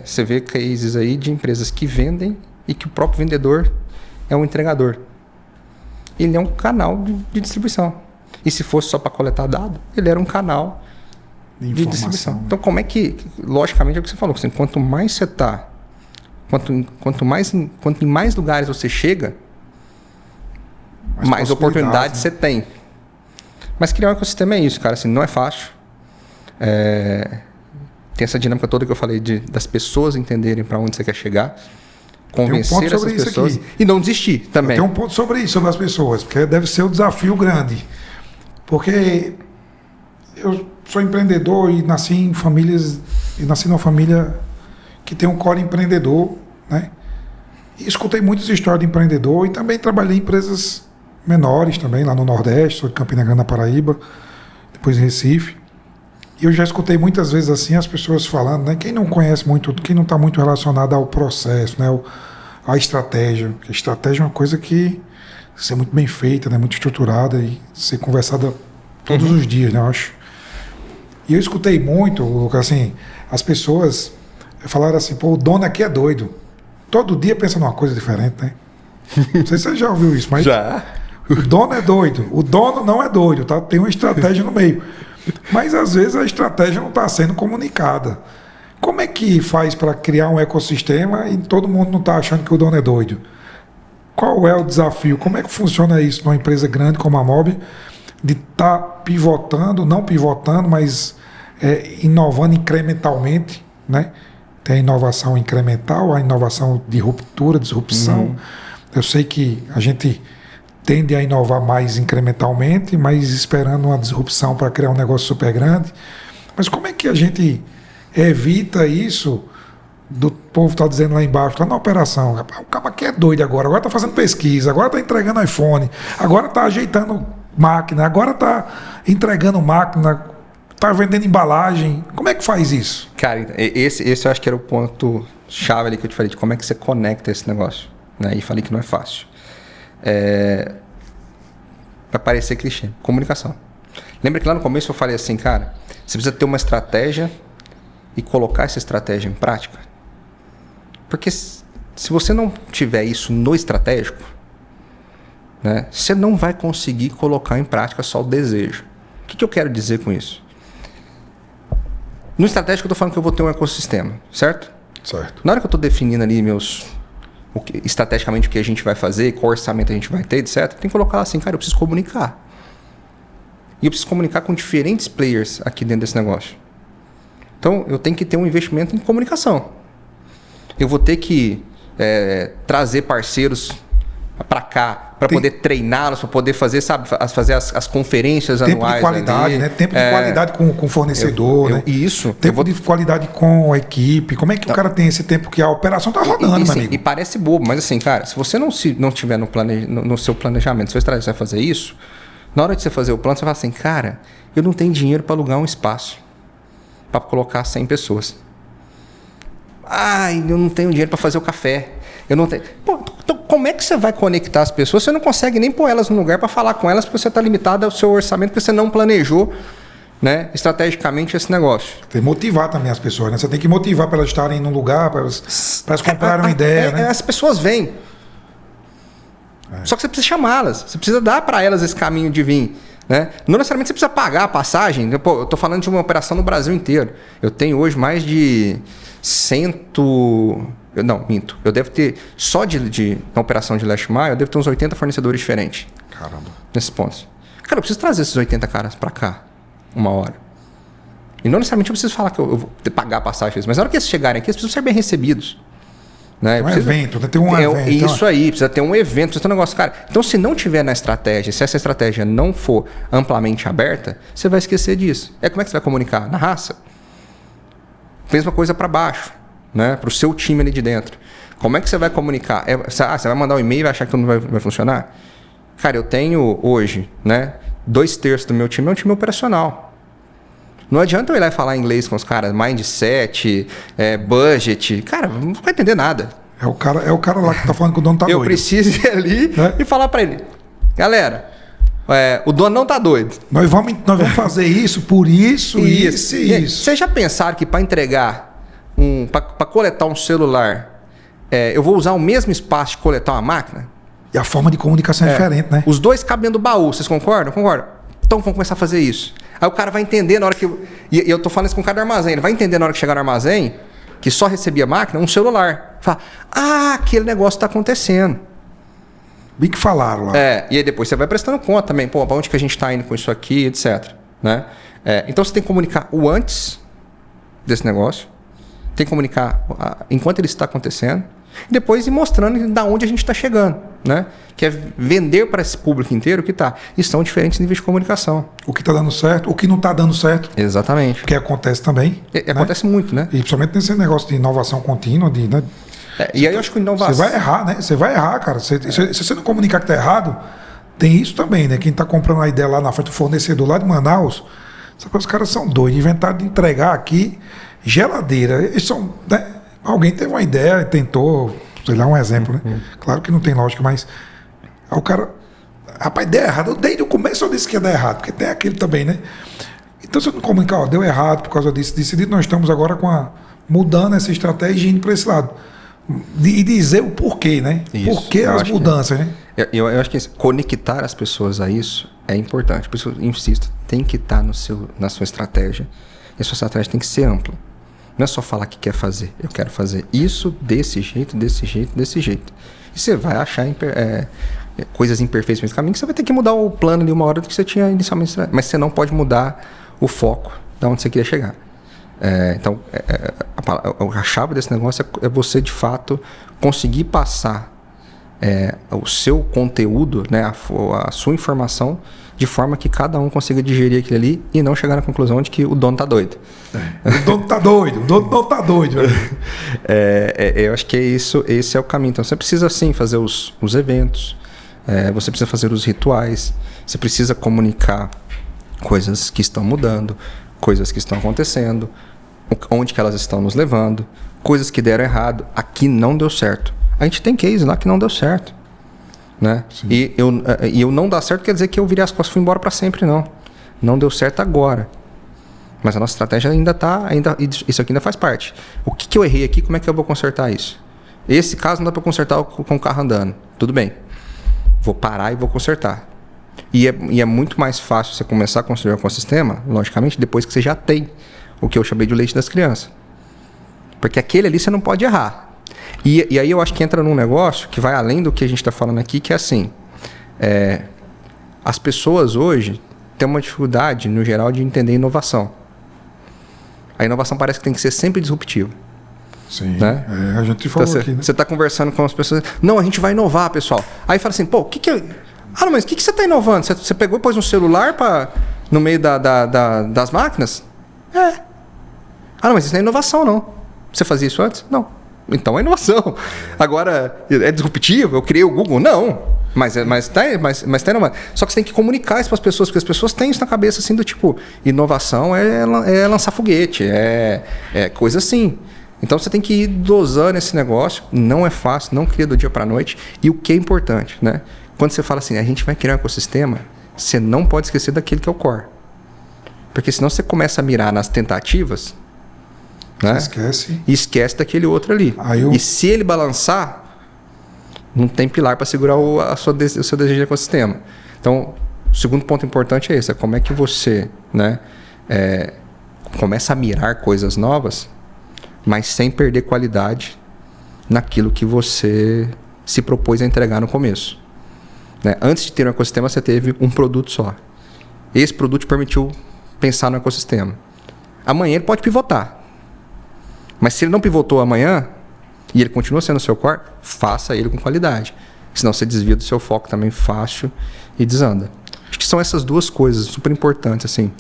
Você vê cases aí de empresas que vendem e que o próprio vendedor é um entregador. Ele é um canal de distribuição. E se fosse só para coletar dado, ele era um canal de distribuição. Então, como é que... Logicamente, é o que você falou. Assim, quanto mais você está... Quanto em mais lugares você chega, mais oportunidades você tem. Mas criar um ecossistema é isso, cara. Assim, não é fácil. Tem essa dinâmica toda que eu falei das pessoas entenderem para onde você quer chegar. Convencer essas pessoas e não desistir também. Tem um ponto sobre isso, sobre as pessoas, porque deve ser um desafio grande. Porque eu sou empreendedor e nasci numa família que tem um core empreendedor, né? E escutei muitas histórias de empreendedor e também trabalhei em empresas menores também, lá no Nordeste, sou de Campina Grande, na Paraíba, depois em Recife. E eu já escutei muitas vezes assim as pessoas falando, né? Quem não conhece muito, quem não está muito relacionado ao processo, né? À estratégia. Porque a estratégia é uma coisa que tem que ser muito bem feita, né? Muito estruturada e ser conversada todos os dias, né? Eu acho. E eu escutei muito, Lucas, assim, as pessoas falaram assim, pô, o dono aqui é doido. Todo dia pensa numa coisa diferente, né? Não sei se você já ouviu isso, mas... Já. O dono é doido. O dono não é doido, tá? Tem uma estratégia no meio. Mas às vezes a estratégia não está sendo comunicada. Como é que faz para criar um ecossistema e todo mundo não está achando que o dono é doido? Qual é o desafio? Como é que funciona isso numa empresa grande como a Mob, de estar pivotando, não pivotando, mas inovando incrementalmente, né? Tem a inovação incremental, a inovação de ruptura, disrupção. Eu sei que a gente tende a inovar mais incrementalmente, mas esperando uma disrupção para criar um negócio super grande. Mas como é que a gente evita isso do povo estar dizendo lá embaixo, lá na operação, o cara aqui é doido agora está fazendo pesquisa, agora está entregando iPhone, agora está ajeitando máquina, agora está entregando máquina, está vendendo embalagem. Como é que faz isso? Cara, esse eu acho que era o ponto chave ali que eu te falei, de como é que você conecta esse negócio. Né? E falei que não é fácil. Vai parecer clichê. Comunicação. Lembra que lá no começo eu falei assim, cara, você precisa ter uma estratégia e colocar essa estratégia em prática. Porque se você não tiver isso no estratégico, né, você não vai conseguir colocar em prática só o desejo. O que eu quero dizer com isso? No estratégico eu estou falando que eu vou ter um ecossistema, certo? Certo. Na hora que eu estou definindo ali estrategicamente o que a gente vai fazer, qual orçamento a gente vai ter, etc., tem que colocar lá assim, cara, eu preciso comunicar. E eu preciso comunicar com diferentes players aqui dentro desse negócio. Então, eu tenho que ter um investimento em comunicação. Eu vou ter que trazer parceiros para cá, para poder treiná-los, para poder fazer, sabe, fazer as conferências tempo anuais. De qualidade, ali, né? Tempo de qualidade com o fornecedor, né? Isso. Tempo de qualidade com a equipe. Como é que o cara tem esse tempo que a operação está rodando, meu amigo? E parece bobo, mas assim, cara, se você não tiver no seu planejamento, se você vai fazer isso, na hora de você fazer o plano, você fala assim, cara, eu não tenho dinheiro para alugar um espaço para colocar 100 pessoas. Ai, eu não tenho dinheiro para fazer o café. Eu não tenho. Pô, então, como é que você vai conectar as pessoas? Você não consegue nem pôr elas no lugar para falar com elas, porque você está limitado ao seu orçamento, porque você não planejou, né, estrategicamente esse negócio. Tem que motivar também as pessoas, né? Você tem que motivar para elas estarem num lugar, para elas comprarem uma ideia, né? As pessoas vêm. Só que você precisa chamá-las, você precisa dar para elas esse caminho de vir. Né? Não necessariamente você precisa pagar a passagem. Pô, eu estou falando de uma operação no Brasil inteiro. Eu tenho hoje mais de 100... Não, minto. Eu devo ter, só na operação de Last Mile, eu devo ter uns 80 fornecedores diferentes. Caramba. Nesses pontos. Cara, eu preciso trazer esses 80 caras para cá, uma hora. E não necessariamente eu preciso falar que eu vou pagar a passagem, mas na hora que eles chegarem aqui, eles precisam ser bem recebidos. Né? Evento, tem um evento. Isso aí, precisa ter um evento, precisa ter um negócio, cara. Então, se não tiver na estratégia, se essa estratégia não for amplamente aberta, você vai esquecer disso. Como é que você vai comunicar? Na raça. Mesma coisa para baixo, né? Para o seu time ali de dentro. Como é que você vai comunicar? Você vai mandar um e-mail e vai achar que tudo vai funcionar? Cara, eu tenho hoje, né, 2/3 do meu time é um time operacional. Não adianta eu ir lá e falar inglês com os caras, mindset, budget. Cara, não vai entender nada. É o cara lá que tá falando que o dono tá doido. Eu preciso ir ali e falar para ele. Galera, o dono não tá doido. Nós vamos fazer isso por isso e isso. Vocês já pensaram que para entregar, para coletar um celular, eu vou usar o mesmo espaço de coletar uma máquina? E a forma de comunicação é diferente, né? Os dois cabem dentro do baú, vocês concordam? Concordam? Então vamos começar a fazer isso. Aí o cara vai entender na hora que... E eu tô falando isso com o cara do armazém. Ele vai entender na hora que chegar no armazém, que só recebia máquina, um celular. Fala, aquele negócio está acontecendo. Bem que falaram lá. E aí depois você vai prestando conta também. Pô, pra onde que a gente está indo com isso aqui, etc. Né? Então você tem que comunicar o antes desse negócio. Tem que comunicar enquanto ele está acontecendo. E depois ir mostrando da onde a gente está chegando, né? Que é vender para esse público inteiro que está. E são diferentes níveis de comunicação. O que está dando certo, o que não está dando certo. Exatamente. Que acontece também. Acontece muito, né? E principalmente nesse negócio de inovação contínua. Né? E aí eu acho que inovação... Você vai errar, né? Você vai errar, cara. Se você não comunicar que está errado, tem isso também, né? Quem está comprando a ideia lá na frente, o fornecedor lá de Manaus, sabe, os caras são doidos. Inventaram de entregar aqui geladeira. Eles são... Né? Alguém teve uma ideia, tentou, sei lá, um exemplo, né? Claro que não tem lógica, mas o cara, rapaz, deu errado. Desde o começo eu disse que ia dar errado, porque tem aquele também, né? Então, se eu não comunicar, deu errado por causa disso, decidido, nós estamos agora mudando essa estratégia e indo para esse lado. E dizer o porquê, né? Isso, por que as mudanças, né? Eu acho que conectar as pessoas a isso é importante. Por isso eu insisto, tem que estar na sua estratégia. E a sua estratégia tem que ser ampla. Não é só falar que quer fazer. Eu quero fazer isso desse jeito, desse jeito, desse jeito. E você vai achar coisas imperfeitas no caminho que você vai ter que mudar o plano de uma hora do que você tinha inicialmente. Mas você não pode mudar o foco de onde você queria chegar. Então, a chave desse negócio é você, de fato, conseguir passar o seu conteúdo, né, a sua informação, de forma que cada um consiga digerir aquilo ali e não chegar na conclusão de que o dono tá doido. O dono tá doido, o dono não tá doido. Eu acho que esse é o caminho. Então, você precisa, sim, fazer os eventos, você precisa fazer os rituais, você precisa comunicar coisas que estão mudando, coisas que estão acontecendo, onde que elas estão nos levando, coisas que deram errado, aqui não deu certo. A gente tem case lá que não deu certo. Né? E eu não dar certo quer dizer que eu virei as costas e fui embora para sempre, não. Não deu certo agora. Mas a nossa estratégia ainda está... Isso aqui ainda faz parte. O que eu errei aqui, como é que eu vou consertar isso? Esse caso não dá para consertar com o carro andando. Tudo bem. Vou parar e vou consertar. E é muito mais fácil você começar a construir um ecossistema, logicamente, depois que você já tem o que eu chamei de leite das crianças. Porque aquele ali você não pode errar. E aí eu acho que entra num negócio que vai além do que a gente está falando aqui, que é assim, as pessoas hoje têm uma dificuldade, no geral, de entender inovação. A inovação parece que tem que ser sempre disruptiva. Sim, né? A gente falou então, aqui, né? Você está conversando com as pessoas, não, a gente vai inovar, pessoal. Aí fala assim, pô, não, mas o que você está inovando? Você pegou e pôs um celular no meio das máquinas? Não, mas isso não é inovação, não. Você fazia isso antes? Não. Então é inovação. Agora, é disruptivo? Eu criei o Google? Não. Mas tá inovando. Só que você tem que comunicar isso para as pessoas, porque as pessoas têm isso na cabeça assim do tipo, inovação é lançar foguete, é coisa assim. Então você tem que ir dosando esse negócio. Não é fácil, não cria do dia para a noite. E o que é importante, né? Quando você fala assim, a gente vai criar um ecossistema, você não pode esquecer daquele que é o core. Porque senão você começa a mirar nas tentativas, né? Esquece. E esquece daquele outro ali. E se ele balançar, não tem pilar para segurar o seu desejo de ecossistema. Então, o segundo ponto importante é esse. É como é que você, né, começa a mirar coisas novas, mas sem perder qualidade naquilo que você se propôs a entregar no começo. Né? Antes de ter um ecossistema, você teve um produto só. Esse produto te permitiu pensar no ecossistema. Amanhã ele pode pivotar. Mas se ele não pivotou amanhã, e ele continua sendo o seu core, faça ele com qualidade. Senão você desvia do seu foco também fácil e desanda. Acho que são essas duas coisas super importantes, assim.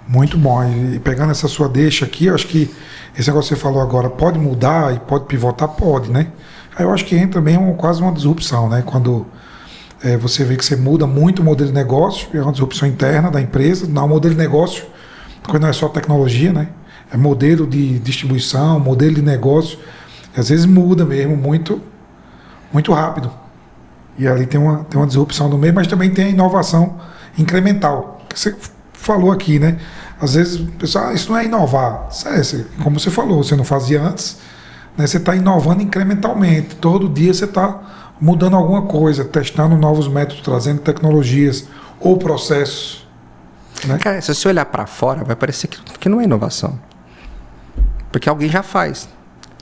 Muito bom. E pegando essa sua deixa aqui, eu acho que esse negócio que você falou agora, pode mudar e pode pivotar? Pode, né? Aí eu acho que entra também quase uma disrupção, né? Quando você vê que você muda muito o modelo de negócio, é uma disrupção interna da empresa, não, o modelo de negócio, quando não é só tecnologia, né? É modelo de distribuição, modelo de negócio, e às vezes muda mesmo muito, muito rápido. E ali tem uma disrupção no meio, mas também tem a inovação incremental, que você falou aqui, né? Às vezes o pessoal, isso não é inovar. Como você falou, você não fazia antes, né? Você está inovando incrementalmente. Todo dia você está mudando alguma coisa, testando novos métodos, trazendo tecnologias ou processos. Né? Cara, se você olhar para fora, vai parecer que não é inovação. Porque alguém já faz.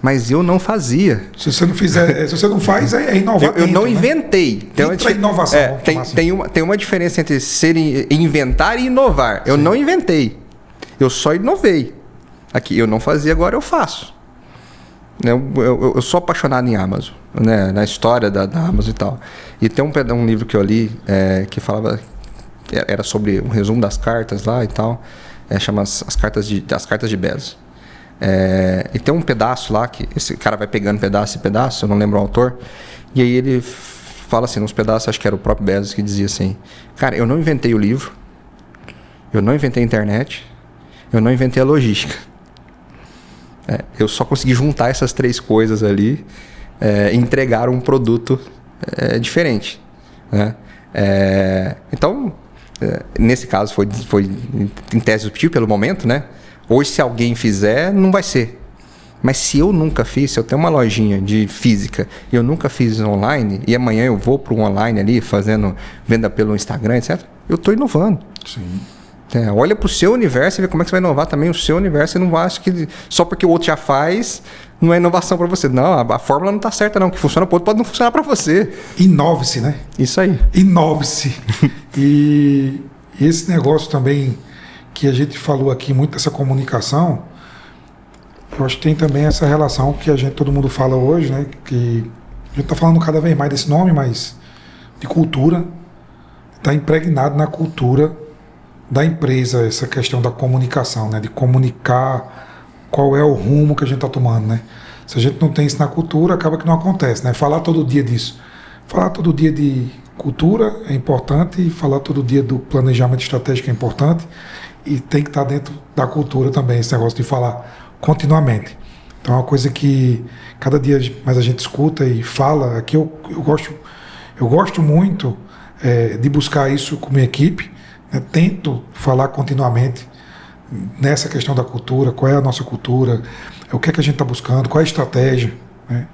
Mas eu não fazia. Se você não fizer, se você não faz, é inovar. Eu não inventei. Então, inovação. Tem uma diferença entre inventar e inovar. Eu não inventei. Eu só inovei. Aqui, eu não fazia, agora eu faço. Eu sou apaixonado em Amazon, né? Na história da Amazon e tal. E tem um livro que eu li que falava, era sobre um resumo das cartas lá e tal, chama as cartas de Bezos. E tem um pedaço lá que esse cara vai pegando pedaço e pedaço, eu não lembro o autor, e aí ele fala assim, nos pedaços, acho que era o próprio Bezos que dizia assim, cara, eu não inventei o livro, eu não inventei a internet, eu não inventei a logística. Eu só consegui juntar essas três coisas ali e entregar um produto diferente. Né? Então, nesse caso, foi em tese disruptivo pelo momento. Né? Hoje, se alguém fizer, não vai ser. Mas se eu nunca fiz, se eu tenho uma lojinha de física e eu nunca fiz online, e amanhã eu vou para o online ali, fazendo venda pelo Instagram, etc., eu estou inovando. Sim. Olha para o seu universo e vê como é que você vai inovar também o seu universo. E não acha que só porque o outro já faz, não é inovação para você. Não, a fórmula não está certa não. O que funciona para o outro pode não funcionar para você. Inove-se, né? Isso aí. Inove-se. E esse negócio também que a gente falou aqui, muito dessa comunicação, eu acho que tem também essa relação que todo mundo fala hoje, né? Que a gente está falando cada vez mais desse nome, mas de cultura. Está impregnado na cultura da empresa, essa questão da comunicação, né? De comunicar qual é o rumo que a gente está tomando, né? Se a gente não tem isso na cultura, acaba que não acontece, né? Falar todo dia disso. Falar todo dia de cultura é importante, e falar todo dia do planejamento estratégico é importante, e tem que estar dentro da cultura também, esse negócio de falar continuamente. Então é uma coisa que cada dia mais a gente escuta e fala. Aqui eu gosto muito de buscar isso com minha equipe. Tento falar continuamente nessa questão da cultura, qual é a nossa cultura, o que é que a gente está buscando, qual é a estratégia, né?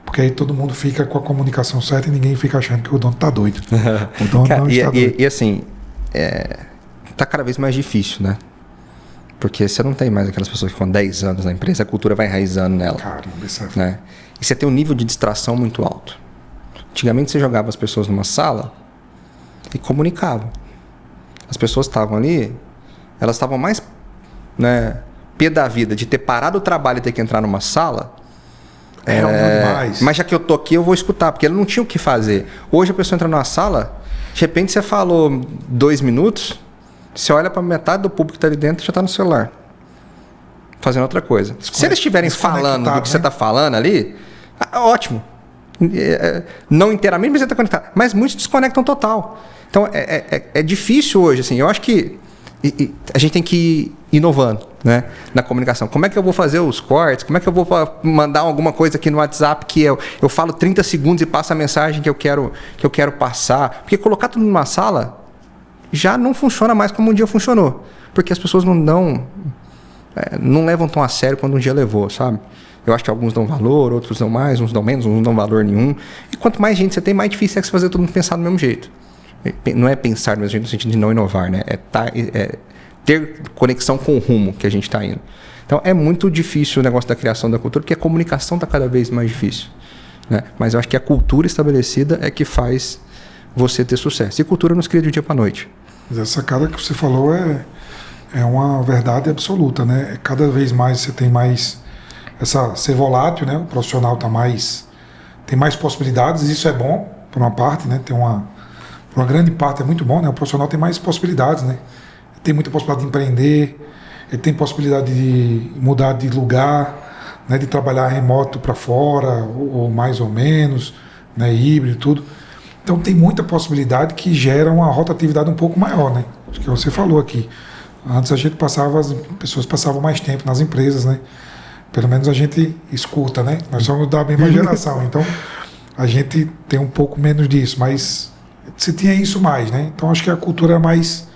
Porque aí todo mundo fica com a comunicação certa e ninguém fica achando que o dono está doido. O dono não está doido. E assim, está cada vez mais difícil, né? Porque você não tem mais aquelas pessoas que ficam 10 anos na empresa, a cultura vai enraizando nela. Caramba, né? E você tem um nível de distração muito alto. Antigamente você jogava as pessoas numa sala e comunicava. As pessoas estavam ali, elas estavam mais, né, pé da vida de ter parado o trabalho e ter que entrar numa sala. Mas já que eu tô aqui, eu vou escutar, porque ele não tinha o que fazer. Hoje a pessoa entra numa sala, de repente você falou 2 minutos, você olha para metade do público que está ali dentro e já está no celular, fazendo outra coisa. Se eles estiverem falando do que você está falando ali, ótimo. Não inteiramente, mas você está conectado. Mas muitos desconectam total. Então, é difícil hoje, assim. Eu acho que a gente tem que inovando, né? Na comunicação. Como é que eu vou fazer os cortes? Como é que eu vou mandar alguma coisa aqui no WhatsApp que eu falo 30 segundos e passo a mensagem que eu quero passar? Porque colocar tudo numa sala já não funciona mais como um dia funcionou. Porque as pessoas não levam tão a sério quando um dia levou, sabe? Eu acho que alguns dão valor, outros dão mais, uns dão menos, uns não dão valor nenhum. E quanto mais gente você tem, mais difícil é você fazer todo mundo pensar do mesmo jeito. Não é pensar do mesmo jeito no sentido de não inovar, né? É ter conexão com o rumo que a gente está indo. Então, é muito difícil o negócio da criação da cultura, porque a comunicação está cada vez mais difícil, né? Mas eu acho que a cultura estabelecida é que faz você ter sucesso. E cultura não se cria de dia para a noite. Mas essa cara que você falou é uma verdade absoluta, né? Cada vez mais você tem mais ser volátil, né? O profissional tem mais possibilidades, isso é bom por uma parte, né? Por uma grande parte é muito bom, né? O profissional tem mais possibilidades, né? Tem muita possibilidade de empreender, ele tem possibilidade de mudar de lugar, né? De trabalhar remoto para fora, ou mais ou menos, né? Híbrido, tudo. Então tem muita possibilidade que gera uma rotatividade um pouco maior, né? Acho que você falou aqui. Antes as pessoas passavam mais tempo nas empresas, né? Pelo menos a gente escuta, né? Nós somos da mesma geração, então a gente tem um pouco menos disso, mas se tinha isso mais, né? Então acho que a cultura é mais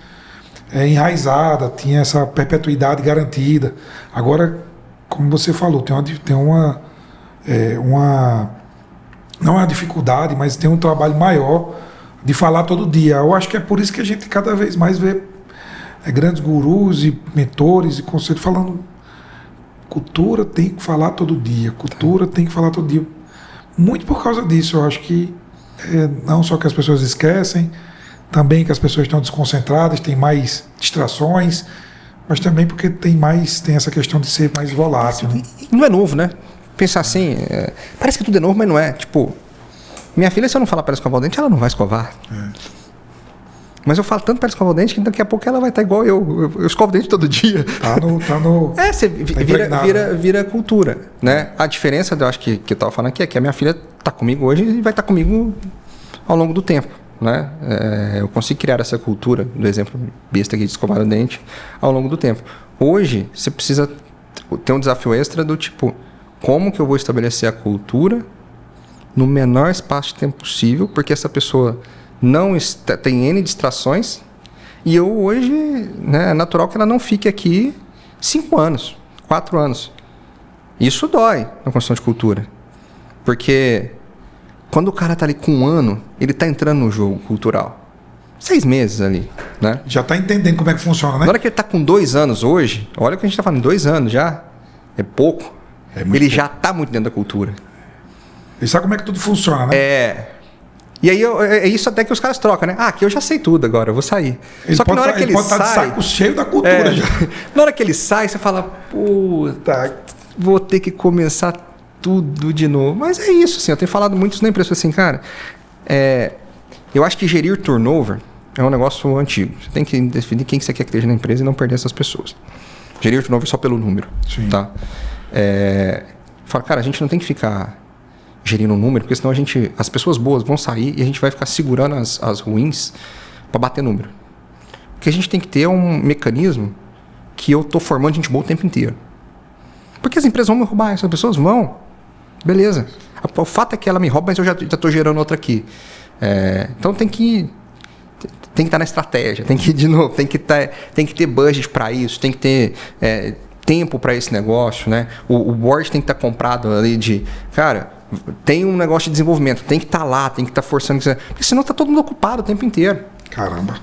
enraizada, tinha essa perpetuidade garantida. Agora, como você falou, tem uma não é uma dificuldade, mas tem um trabalho maior de falar todo dia. Eu acho que é por isso que a gente cada vez mais vê grandes gurus e mentores e conceitos falando cultura tem que falar todo dia, cultura tem que falar todo dia. Muito por causa disso, eu acho que não só que as pessoas esquecem, também que as pessoas estão desconcentradas, tem mais distrações, mas também porque tem essa questão de ser mais volátil. Né? Não é novo, né? Pensar assim, parece que tudo é novo, mas não é. Tipo, minha filha, se eu não falar para ela escovar o dente, ela não vai escovar. Mas eu falo tanto para ela escovar o dente que daqui a pouco ela vai estar igual eu. Eu escovo o dente todo dia. Você vira cultura, né? A diferença, eu acho que eu estava falando aqui, é que a minha filha está comigo hoje e vai estar comigo ao longo do tempo, né? Eu consigo criar essa cultura, do exemplo besta aqui de escovar o dente, ao longo do tempo. Hoje, você precisa ter um desafio extra do tipo, como que eu vou estabelecer a cultura no menor espaço de tempo possível, porque essa pessoa tem N distrações, e eu hoje, né, é natural que ela não fique aqui 5 anos, 4 anos. Isso dói na construção de cultura. Porque quando o cara está ali com 1 ano, ele está entrando no jogo cultural. 6 meses ali, né? Já está entendendo como é que funciona, né? Na hora que ele está com 2 anos hoje, olha o que a gente está falando, 2 anos já, é pouco. Ele já está muito dentro da cultura. Ele sabe como é que tudo funciona, né? E aí é isso até que os caras trocam, né? Aqui eu já sei tudo agora, eu vou sair. Só que na hora que ele pode sai... estar de saco cheio da cultura já. Na hora que ele sai, você fala, puta, vou ter que começar tudo de novo. Mas é isso, assim, eu tenho falado muito isso na empresa, assim, cara, eu acho que gerir turnover é um negócio antigo. Você tem que definir quem você quer que esteja na empresa e não perder essas pessoas. Gerir turnover só pelo número. Sim. Tá? Fala, cara, a gente não tem que ficar gerindo um número, porque senão as pessoas boas vão sair e a gente vai ficar segurando as ruins para bater número. O que a gente tem que ter é um mecanismo que eu estou formando gente boa o tempo inteiro. Porque as empresas vão me roubar, essas pessoas vão. Beleza. O fato é que ela me rouba, mas eu já estou gerando outra aqui. Então tem que estar na estratégia, tem que ir de novo, tem que ter budget para isso, tem que ter tempo para esse negócio, né? O board tem que estar comprado ali cara, tem um negócio de desenvolvimento, tem que estar lá, tem que estar forçando, porque senão está todo mundo ocupado o tempo inteiro. Caramba.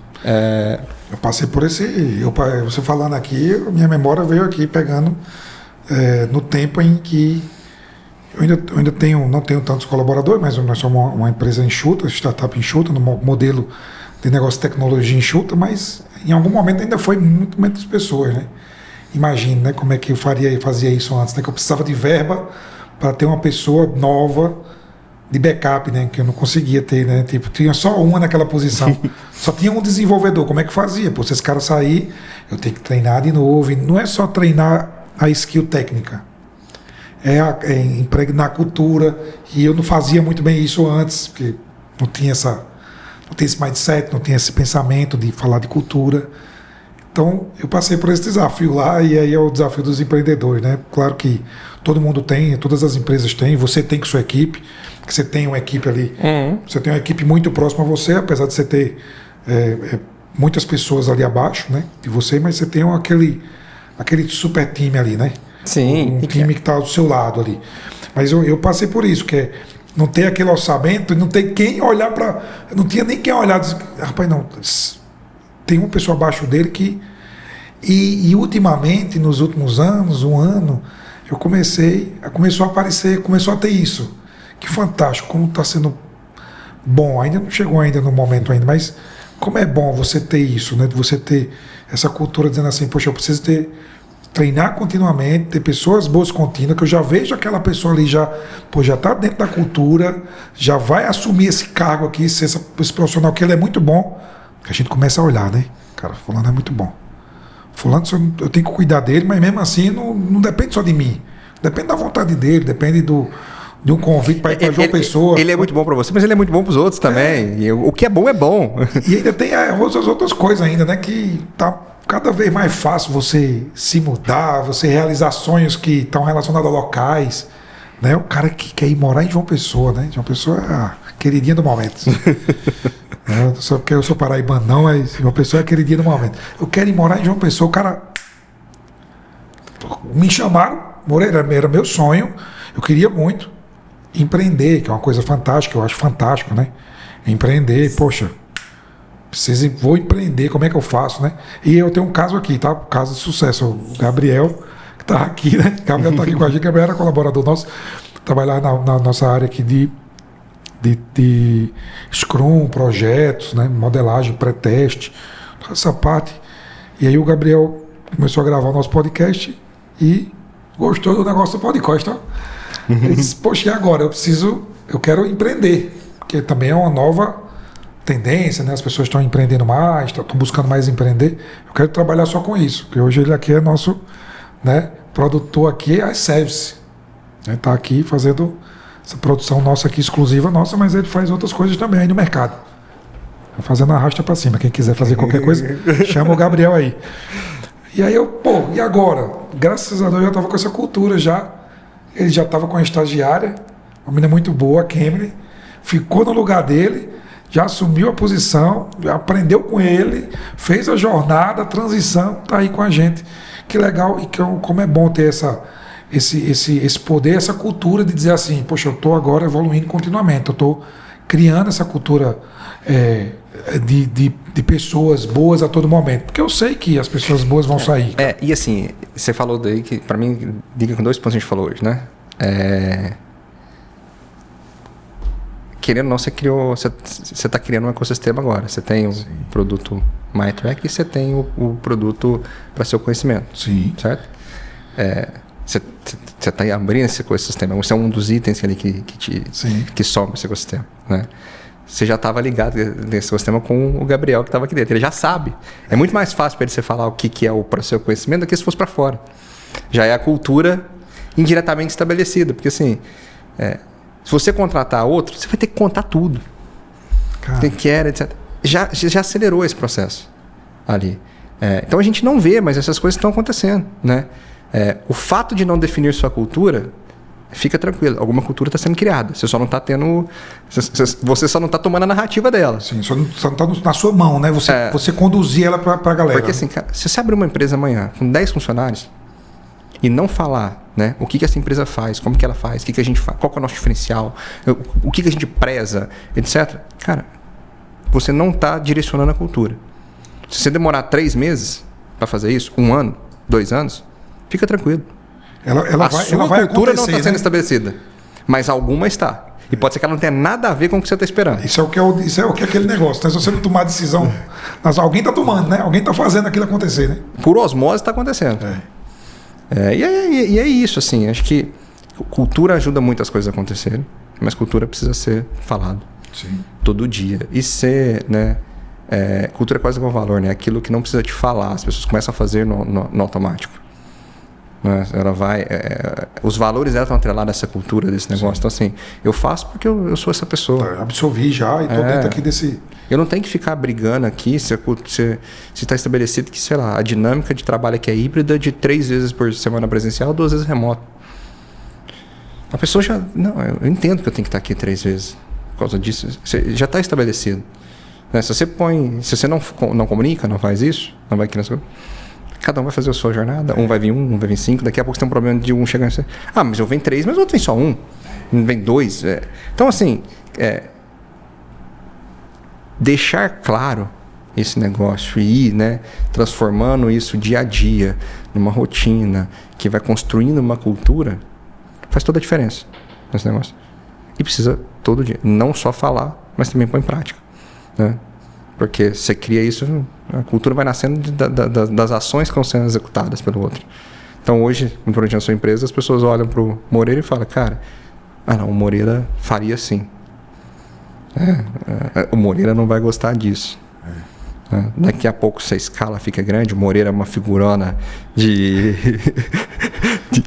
Eu passei por você falando aqui, minha memória veio aqui pegando no tempo em que eu ainda não tenho tantos colaboradores, mas nós somos uma empresa enxuta, startup enxuta, no modelo de negócio de tecnologia enxuta, mas em algum momento ainda foi muito menos pessoas, né? Imagine, né, como é que eu fazia isso antes, né? Que eu precisava de verba para ter uma pessoa nova de backup, né? Que eu não conseguia ter, né? Tipo, tinha só uma naquela posição. Só tinha um desenvolvedor. Como é que fazia? Pô, se esse cara sair, eu tenho que treinar de novo. E não é só treinar a skill técnica. Impregnar a cultura. E eu não fazia muito bem isso antes, porque não tinha esse mindset, não tinha esse pensamento de falar de cultura. Então, eu passei por esse desafio lá, e aí é o desafio dos empreendedores, né? Claro que todo mundo tem, todas as empresas têm, você tem com sua equipe, que você tem uma equipe ali, você tem uma equipe muito próxima a você, apesar de você ter muitas pessoas ali abaixo, né, de você, mas você tem aquele super time ali, né? Sim. Um time que está do seu lado ali. Mas eu passei por isso, que é não ter aquele orçamento, não ter quem olhar para... Não tinha nem quem olhar, dizer, rapaz, não, tem uma pessoa abaixo dele que... E ultimamente, nos últimos anos, um ano, começou a aparecer, começou a ter isso. Que fantástico, como está sendo bom. Ainda não chegou ainda no momento ainda, mas como é bom você ter isso, né? De você ter essa cultura dizendo assim, poxa, eu preciso treinar continuamente, ter pessoas boas contínuas, que eu já vejo aquela pessoa ali já está dentro da cultura, já vai assumir esse cargo aqui, esse profissional, que ele é muito bom, que a gente começa a olhar, né? Cara, fulano é muito bom. Fulano, eu tenho que cuidar dele, mas mesmo assim não depende só de mim. Depende da vontade dele, depende de um convite para ir para João Pessoa. Ele é muito bom para você, mas ele é muito bom para os outros também. E o que é bom é bom. E ainda tem outras coisas ainda, né? Que tá cada vez mais fácil você se mudar, você realizar sonhos que estão relacionados a locais, né? O cara que quer ir morar em João Pessoa, né? João Pessoa é a queridinha do momento. Só porque eu sou paraibano não, mas João Pessoa é a queridinha do momento. Eu quero ir morar em João Pessoa, o cara... Me chamaram, Moreira, era meu sonho, eu queria muito empreender, que é uma coisa fantástica, eu acho fantástico, né? Empreender, poxa... vou empreender, como é que eu faço, né? E eu tenho um caso aqui, tá? Um caso de sucesso. O Gabriel, que tá aqui, né? O Gabriel tá aqui com a gente. O Gabriel era colaborador nosso, trabalhar na nossa área aqui de Scrum, projetos, né? Modelagem, pré-teste, toda essa parte. E aí o Gabriel começou a gravar o nosso podcast e gostou do negócio do podcast, tá? Ele disse, poxa, e agora? Eu quero empreender, porque também é uma nova tendência, né? As pessoas estão empreendendo mais, estão buscando mais empreender. Eu quero trabalhar só com isso, porque hoje ele aqui é nosso, né, produtor aqui, é service. Está aqui fazendo essa produção nossa aqui, exclusiva nossa, mas ele faz outras coisas também aí no mercado. Tá fazendo a arrasta para cima. Quem quiser fazer qualquer coisa, chama o Gabriel aí. E aí e agora? Graças a Deus eu já estava com essa cultura já. Ele já estava com a estagiária, uma menina muito boa, a Kemily, ficou no lugar dele, já assumiu a posição, já aprendeu com ele, fez a jornada, a transição, está aí com a gente. Que legal e como é bom ter esse poder, essa cultura de dizer assim, poxa, eu estou agora evoluindo continuamente, eu estou criando essa cultura de pessoas boas a todo momento, porque eu sei que as pessoas boas vão sair. E assim, você falou daí que, para mim, liga com 2 pontos que a gente falou hoje, né? Querendo ou não, você está criando um ecossistema agora. Você tem o produto MyTrack e você tem o produto para seu conhecimento. Sim. Certo? Você está abrindo esse ecossistema. Você é um dos itens ali que soma esse ecossistema. Né? Você já estava ligado nesse ecossistema com o Gabriel que estava aqui dentro. Ele já sabe. É muito mais fácil para ele você falar o que é para seu conhecimento do que se fosse para fora. Já é a cultura indiretamente estabelecida. Porque assim... se você contratar outro, você vai ter que contar tudo. Quem quer, etc. Já acelerou esse processo ali. Então a gente não vê, mas essas coisas estão acontecendo. Né? O fato de não definir sua cultura, fica tranquilo. Alguma cultura está sendo criada. Você só não está tendo. Você só não está tomando a narrativa dela. Sim, só não está na sua mão, né? Você conduzir ela para a galera. Porque assim, cara, se você abrir uma empresa amanhã com 10 funcionários e não falar, né, o que essa empresa faz, como que ela faz, o que a gente faz, qual que é o nosso diferencial, o que a gente preza, etc. Cara, você não está direcionando a cultura. Se você demorar 3 meses para fazer isso, 1 ano, 2 anos, fica tranquilo. A cultura não está sendo estabelecida, mas alguma está. E pode ser que ela não tenha nada a ver com o que você está esperando. Isso é o que é aquele negócio. Né? Se você não tomar decisão, alguém está tomando, né? Alguém está fazendo aquilo acontecer, né? Por osmose está acontecendo. E é isso, assim. Acho que cultura ajuda muito as coisas a acontecerem, mas cultura precisa ser falado. Sim. Todo dia. E ser, né? Cultura é quase igual valor, né? Aquilo que não precisa te falar, as pessoas começam a fazer no automático. Né? Ela vai... os valores dela estão atrelados a essa cultura desse negócio. Sim. Então, assim, eu faço porque eu sou essa pessoa. Absorvi já e tô dentro aqui desse... Eu não tenho que ficar brigando aqui se está estabelecido que, sei lá, a dinâmica de trabalho aqui é híbrida de 3 vezes por semana presencial, 2 vezes remoto. A pessoa já... Não, eu entendo que eu tenho que estar aqui 3 vezes por causa disso. Já está estabelecido. Né? Se você não comunica, não faz isso, não vai aqui nessa... Cada um vai fazer a sua jornada. Um vai vir 5. Daqui a pouco você tem um problema de um chegar e dizer, mas eu venho 3, mas o outro vem só 1. Vem 2. Então, assim... deixar claro esse negócio e ir, né, transformando isso dia a dia numa rotina que vai construindo uma cultura, faz toda a diferença nesse negócio. E precisa todo dia, não só falar, mas também pôr em prática, né? Porque você cria isso, a cultura vai nascendo das ações que estão sendo executadas pelo outro. Então hoje, durante a sua empresa, as pessoas olham para o Moreira e falam, cara, não, o Moreira faria assim. O Moreira não vai gostar disso. Daqui a pouco, se a escala fica grande, o Moreira é uma figurona de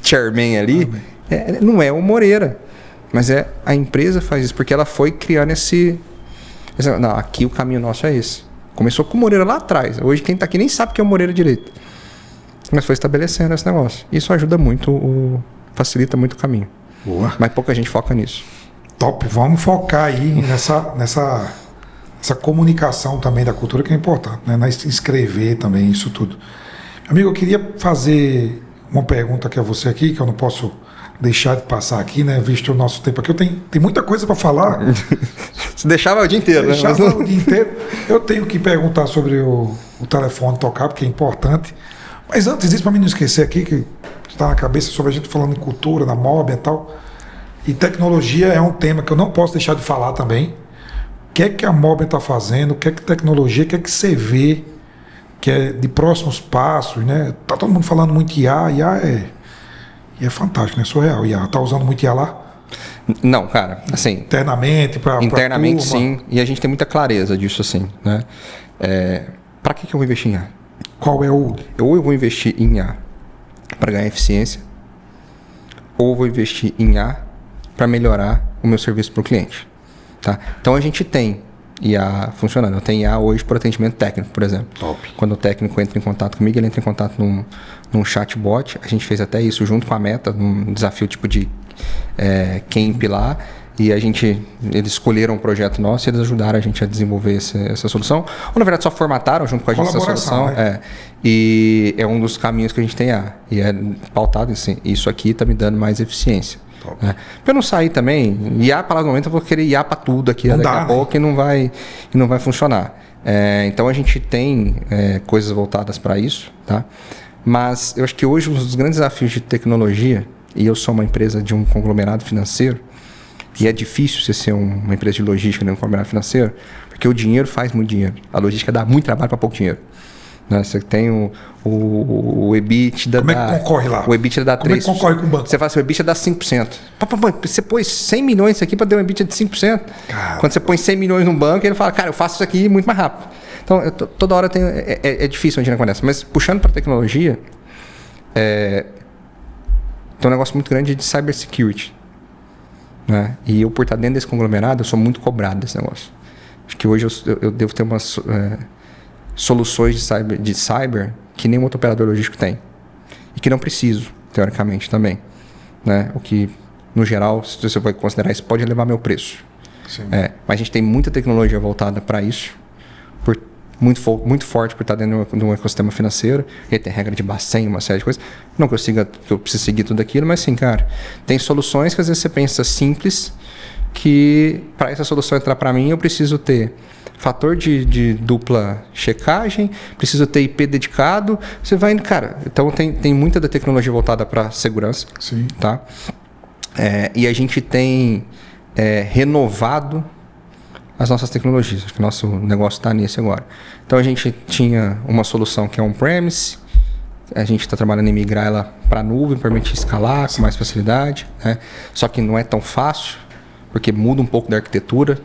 chairman ali. Não é o Moreira, mas a empresa faz isso, porque ela foi criando não, aqui o caminho nosso é esse. Começou com o Moreira lá atrás. Hoje quem está aqui nem sabe que é o Moreira direito. Mas foi estabelecendo esse negócio. Isso ajuda muito, facilita muito o caminho. Boa. Mas pouca gente foca nisso. Top, vamos focar aí nessa comunicação também da cultura, que é importante, né? Escrever também, isso tudo. Amigo, eu queria fazer uma pergunta aqui a você aqui, que eu não posso deixar de passar aqui, né? Visto o nosso tempo aqui, tem muita coisa para falar. Você deixava o dia inteiro, né? O dia inteiro. Eu tenho que perguntar sobre o telefone tocar, porque é importante. Mas antes disso, para mim não esquecer aqui, que está na cabeça sobre a gente falando em cultura, na mob e tal... E tecnologia é um tema que eu não posso deixar de falar também. O que é a Moben está fazendo? O que é que tecnologia, o que é que você vê que é de próximos passos, né? Tá todo mundo falando muito IA é fantástico, né? Surreal. IA, tá usando muito IA lá? Não, cara, assim... Internamente, internamente, sim. E a gente tem muita clareza disso, assim, né? Para que eu vou investir em IA? Qual é o... Ou eu vou investir em IA para ganhar eficiência, ou eu vou investir em IA para melhorar o meu serviço para o cliente. Tá? Então a gente tem IA funcionando. Eu tenho IA hoje por atendimento técnico, por exemplo. Top. Quando o técnico entra em contato comigo, ele entra em contato num chatbot. A gente fez até isso junto com a Meta, num desafio tipo de Camp lá. E eles escolheram um projeto nosso e eles ajudaram a gente a desenvolver essa solução. Ou, na verdade, só formataram junto com a gente essa solução. Né? E é um dos caminhos que a gente tem IA. E é pautado assim, isso aqui está me dando mais eficiência. Né? Para eu não sair também, IA, para lá no momento, eu vou querer IA para tudo aqui daqui a pouco e não vai funcionar. Então, a gente tem coisas voltadas para isso. Tá? Mas eu acho que hoje um dos grandes desafios de tecnologia, e eu sou uma empresa de um conglomerado financeiro, e é difícil você ser uma empresa de logística dentro de um conglomerado financeiro, porque o dinheiro faz muito dinheiro. A logística dá muito trabalho para pouco dinheiro. Né? Você tem o EBITDA... Como é que concorre lá? O EBITDA dá 3%. Como é que concorre com o banco? Você fala assim, o EBITDA dá 5%. Você pôs 100 milhões aqui para ter um EBITDA de 5%. Caramba. Quando você põe 100 milhões num banco, ele fala, cara, eu faço isso aqui muito mais rápido. Então, toda hora é difícil a gente conversa. Mas puxando para a tecnologia, tem um negócio muito grande de cybersecurity. Né? E eu, por estar dentro desse conglomerado, eu sou muito cobrado desse negócio. Acho que hoje eu devo ter umas soluções de cyber que nenhum outro operador logístico tem. E que não preciso, teoricamente, também. Né? O que, no geral, se você vai considerar isso, pode elevar meu preço. Mas a gente tem muita tecnologia voltada para isso, muito forte por estar dentro de um ecossistema financeiro. E aí tem regra de Bacen, uma série de coisas. Não que eu precise seguir tudo aquilo, mas sim, cara, tem soluções que às vezes você pensa simples, que para essa solução entrar para mim eu preciso ter fator de dupla checagem, preciso ter IP dedicado. Você vai indo, cara. Então tem muita da tecnologia voltada para segurança. Sim. Tá? E a gente tem renovado as nossas tecnologias. Acho que o nosso negócio está nisso agora. Então a gente tinha uma solução que é on-premise, a gente está trabalhando em migrar ela para a nuvem, permitir escalar com mais facilidade. Né? Só que não é tão fácil, porque muda um pouco da arquitetura.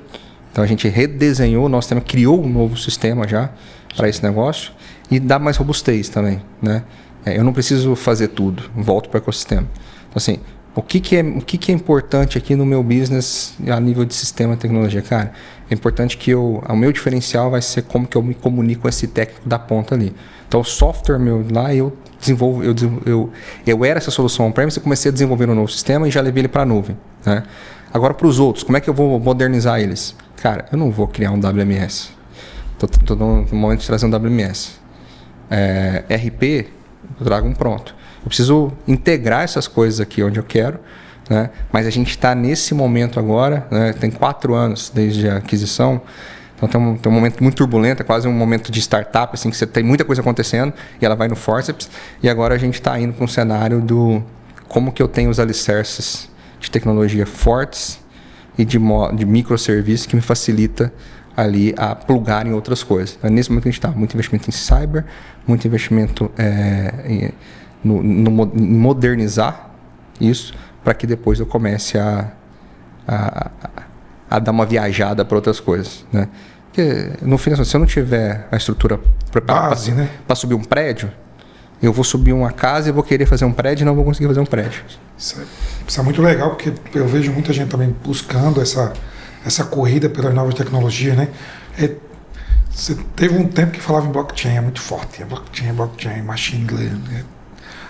Então a gente redesenhou o nosso sistema, criou um novo sistema já para esse negócio e dá mais robustez também. Né? eu não preciso fazer tudo, volto para o ecossistema. Então, assim, o que é importante aqui no meu business a nível de sistema de tecnologia? Cara, é importante que o meu diferencial vai ser como que eu me comunico com esse técnico da ponta ali. Então, o software meu lá, eu desenvolvo, eu era essa solução on-premise, eu comecei a desenvolver um novo sistema e já levei ele para a nuvem, né? Agora, para os outros, como é que eu vou modernizar eles? Cara, eu não vou criar um WMS. Estou no momento de trazer um WMS. RP, eu trago um pronto. Eu preciso integrar essas coisas aqui onde eu quero, né? Mas a gente está nesse momento agora, né? Tem 4 anos desde a aquisição, então tem um momento muito turbulento, é quase um momento de startup, assim, que você tem muita coisa acontecendo e ela vai no forceps, e agora a gente está indo para um cenário do como que eu tenho os alicerces de tecnologia fortes e de microserviços que me facilita ali a plugar em outras coisas. Então, nesse momento a gente está muito investimento em cyber, muito investimento em modernizar isso, para que depois eu comece a dar uma viajada para outras coisas, né? Porque, no fim, se eu não tiver a estrutura preparada para subir um prédio, eu vou subir uma casa e vou querer fazer um prédio e não vou conseguir fazer um prédio. Isso é muito legal, porque eu vejo muita gente também buscando essa corrida pelas novas tecnologias, né? Você teve um tempo que falava em blockchain, é muito forte. Blockchain, machine learning.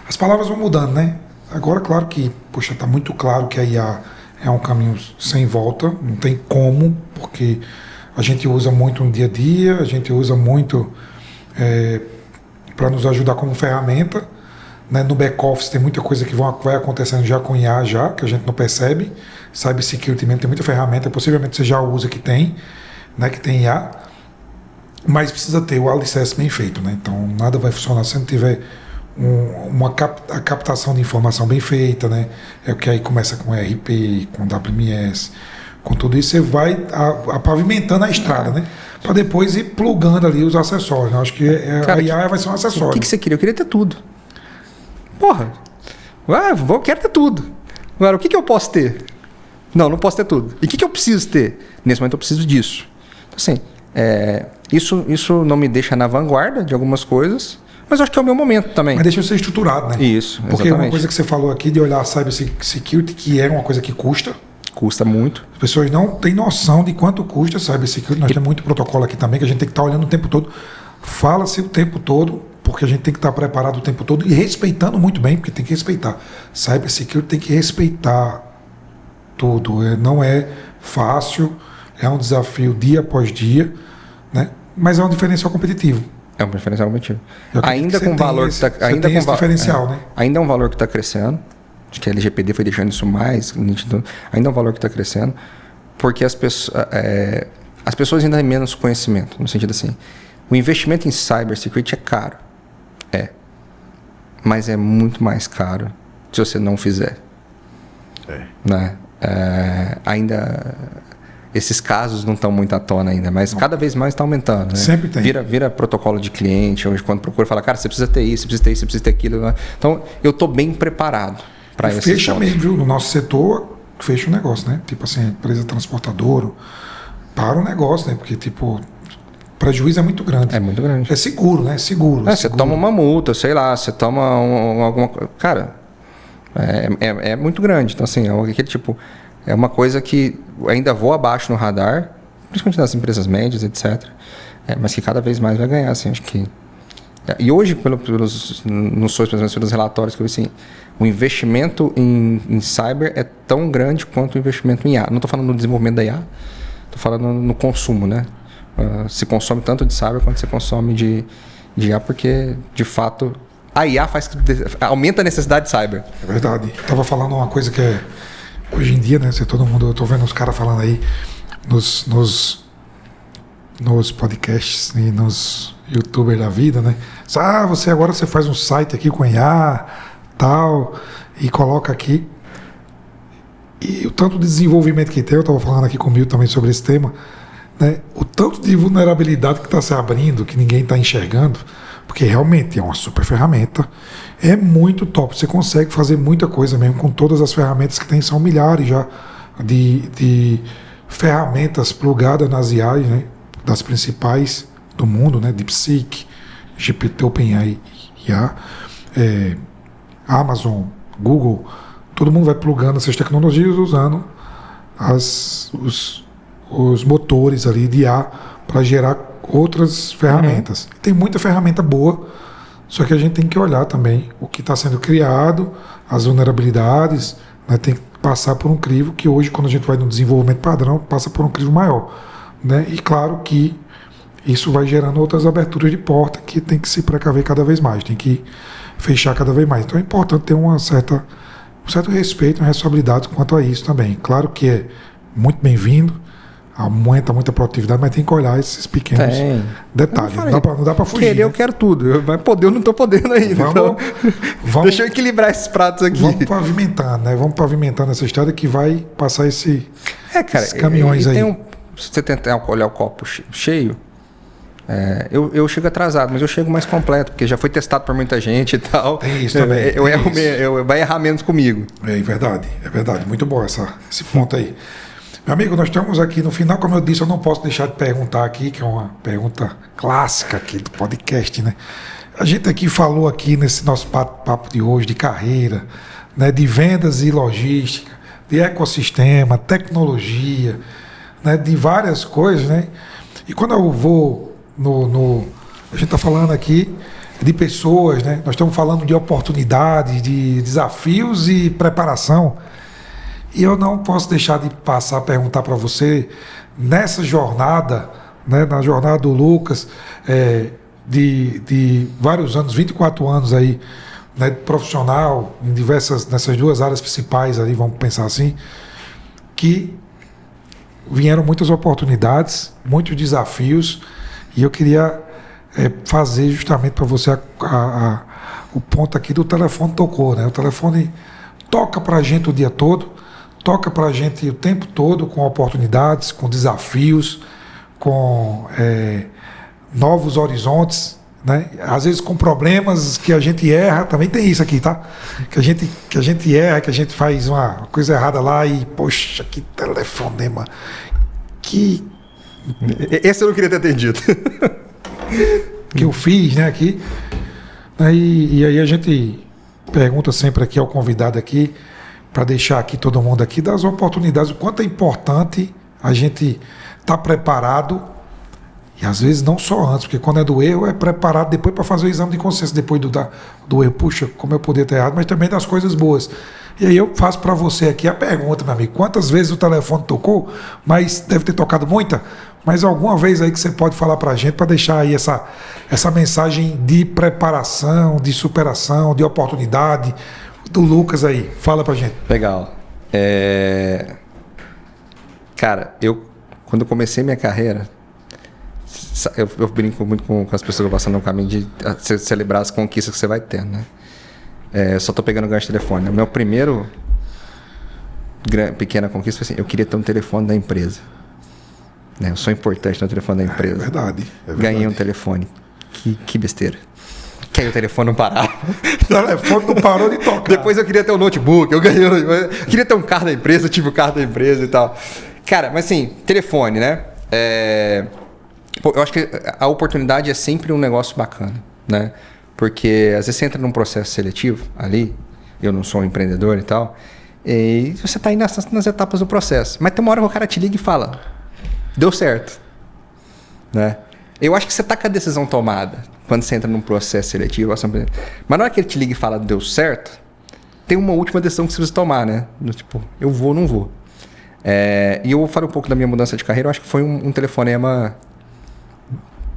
As palavras vão mudando, né? Agora, claro que, está muito claro que a IA é um caminho sem volta, não tem como, porque a gente usa muito no dia a dia, a gente usa muito para nos ajudar como ferramenta, né? No back-office tem muita coisa que vai acontecendo já com IA, que a gente não percebe. Cybersecurity mesmo tem muita ferramenta, possivelmente você já usa que tem, né? Que tem IA, mas precisa ter o alicerce bem feito, né? Então nada vai funcionar se não tiver a captação de informação bem feita, né? É o que aí começa com ERP, com WMS, com tudo isso você vai pavimentando a estrada, né? Para depois ir plugando ali os acessórios, né? Acho que a IA vai ser um acessório. O que você queria? Eu queria ter tudo. Porra, eu quero ter tudo. Agora, o que eu posso ter? Não posso ter tudo. E o que eu preciso ter? Nesse momento eu preciso disso. Então, assim, isso não me deixa na vanguarda de algumas coisas, mas eu acho que é o meu momento também. Mas deixa eu ser estruturado, né? Isso, porque uma coisa que você falou aqui de olhar a cybersecurity, que é uma coisa que custa. Custa muito. As pessoas não têm noção de quanto custa cybersecurity. Nós temos muito protocolo aqui também, que a gente tem que estar olhando o tempo todo. Fala-se o tempo todo, porque a gente tem que estar preparado o tempo todo e respeitando muito bem, porque tem que respeitar. Cybersecurity tem que respeitar tudo. Não é fácil, é um desafio dia após dia, né? Mas é um diferencial competitivo. É um diferencial competitivo. Ainda com valor que diferencial, né? Ainda é um valor que está crescendo. Acho que a LGPD foi deixando isso mais nítido. Ainda é um valor que está crescendo, porque as pessoas ainda têm menos conhecimento, no sentido assim, o investimento em cybersecurity é caro. Mas é muito mais caro se você não fizer. Né? Ainda esses casos não estão muito à tona ainda, mas cada vez mais está aumentando. Né? Sempre tem. Vira protocolo de cliente, onde quando procura, fala, cara, você precisa ter isso, você precisa ter isso, você precisa ter aquilo. Né? Então, eu estou bem preparado para esse fecha pontos. Mesmo, viu? No nosso setor, fecha o negócio, né? Tipo assim, empresa transportadora, para o negócio, né? Porque, tipo, prejuízo é muito grande. É muito grande. É seguro, né? Seguro. Você toma uma multa, sei lá, você toma alguma coisa. Cara, é muito grande. Então, assim, aquele tipo. É uma coisa que ainda voa abaixo no radar, principalmente nas empresas médias, etc. Mas que cada vez mais vai ganhar, assim, acho que. E hoje, pelos relatórios que eu vi, assim, o investimento em cyber é tão grande quanto o investimento em IA. Não estou falando no desenvolvimento da IA, estou falando no consumo, né? Se consome tanto de cyber quanto se consome de IA, porque, de fato, a IA aumenta a necessidade de cyber. É verdade. Eu estava falando uma coisa que hoje em dia, né? Todo mundo, eu estou vendo os caras falando aí nos podcasts e nos youtubers da vida, né? Você agora faz um site aqui com IA, tal, e coloca aqui. E o tanto de desenvolvimento que tem, eu estava falando aqui com o Milton também sobre esse tema, né? O tanto de vulnerabilidade que está se abrindo, que ninguém está enxergando, porque realmente é uma super ferramenta, é muito top. Você consegue fazer muita coisa mesmo com todas as ferramentas que tem, são milhares já de ferramentas plugadas nas IAs, né? Das principais do mundo, né? DeepSeek, GPT, OpenAI, IA. Amazon, Google, todo mundo vai plugando essas tecnologias usando os motores ali de IA para gerar outras ferramentas. Tem muita ferramenta boa, só que a gente tem que olhar também o que está sendo criado, as vulnerabilidades, né? Tem que passar por um crivo que hoje, quando a gente vai no desenvolvimento padrão, passa por um crivo maior, né? E claro que isso vai gerando outras aberturas de porta que tem que se precaver cada vez mais, tem que fechar cada vez mais. Então é importante ter um certo respeito, uma responsabilidade quanto a isso também. Claro que é muito bem-vindo, aumenta muita produtividade, mas tem que olhar esses pequenos detalhes. Não dá para fugir. Querer, eu quero tudo. Mas poder eu não estou podendo ainda. Deixa eu equilibrar esses pratos aqui. Vamos pavimentando, né? Vamos pavimentando essa estrada que vai passar esses caminhões aí. Se você tentar olhar o copo cheio, eu chego atrasado, mas eu chego mais completo, porque já foi testado por muita gente e tal. Tem isso também. Vai errar menos comigo. É verdade. Muito bom esse ponto aí. Meu amigo, nós estamos aqui no final, como eu disse, eu não posso deixar de perguntar aqui, que é uma pergunta clássica aqui do podcast, né? A gente aqui falou aqui nesse nosso papo de hoje de carreira, né, de vendas e logística, de ecossistema, tecnologia, né, de várias coisas, né? E quando eu vou a gente está falando aqui de pessoas, né? Nós estamos falando de oportunidades, de desafios e preparação. E eu não posso deixar de passar a perguntar para você, nessa jornada, né, na jornada do Lucas, de vários anos, 24 anos aí, né, profissional, nessas duas áreas principais ali, vamos pensar assim, que vieram muitas oportunidades, muitos desafios, e eu queria fazer justamente para você o ponto aqui do telefone tocou, né? O telefone toca para a gente o dia todo, toca para a gente o tempo todo com oportunidades, com desafios, com novos horizontes, né? Às vezes com problemas que a gente erra, também tem isso aqui, tá? Que a gente erra, que a gente faz uma coisa errada lá e, poxa, que telefonema, que... Esse eu não queria ter atendido. que eu fiz, né, aqui. E aí a gente pergunta sempre aqui ao convidado aqui, para deixar aqui todo mundo aqui, das oportunidades, o quanto é importante a gente estar preparado, e às vezes não só antes, porque quando é do erro, é preparado depois para fazer o exame de consciência, depois do erro, puxa, como eu poderia ter errado, mas também das coisas boas. E aí eu faço para você aqui a pergunta, meu amigo, quantas vezes o telefone tocou, mas deve ter tocado muita, mas alguma vez aí que você pode falar para a gente, para deixar aí essa mensagem de preparação, de superação, de oportunidade, do Lucas aí, fala pra gente. Legal. Cara, quando eu comecei minha carreira, eu brinco muito com as pessoas que passam no caminho de celebrar as conquistas que você vai ter, né? Só tô pegando o gancho de telefone. O meu primeiro pequena conquista foi assim, eu queria ter um telefone da empresa. Né? Eu sou importante no telefone da empresa. É verdade. Ganhei um telefone. Que besteira. Que aí o telefone não parava. O telefone não parou de tocar. Depois eu queria ter um notebook, eu queria ter um carro da empresa, eu tive o carro da empresa e tal. Cara, mas assim, telefone, né? Eu acho que a oportunidade é sempre um negócio bacana, né? Porque às vezes você entra num processo seletivo ali, eu não sou um empreendedor e tal, e você tá aí nas etapas do processo. Mas tem uma hora que o cara te liga e fala, deu certo, né? Eu acho que você tá com a decisão tomada quando você entra num processo seletivo. Mas na hora que ele te liga e fala deu certo, tem uma última decisão que você precisa tomar, né? Tipo, eu vou ou não vou. E eu vou falar um pouco da minha mudança de carreira. Eu acho que foi um telefonema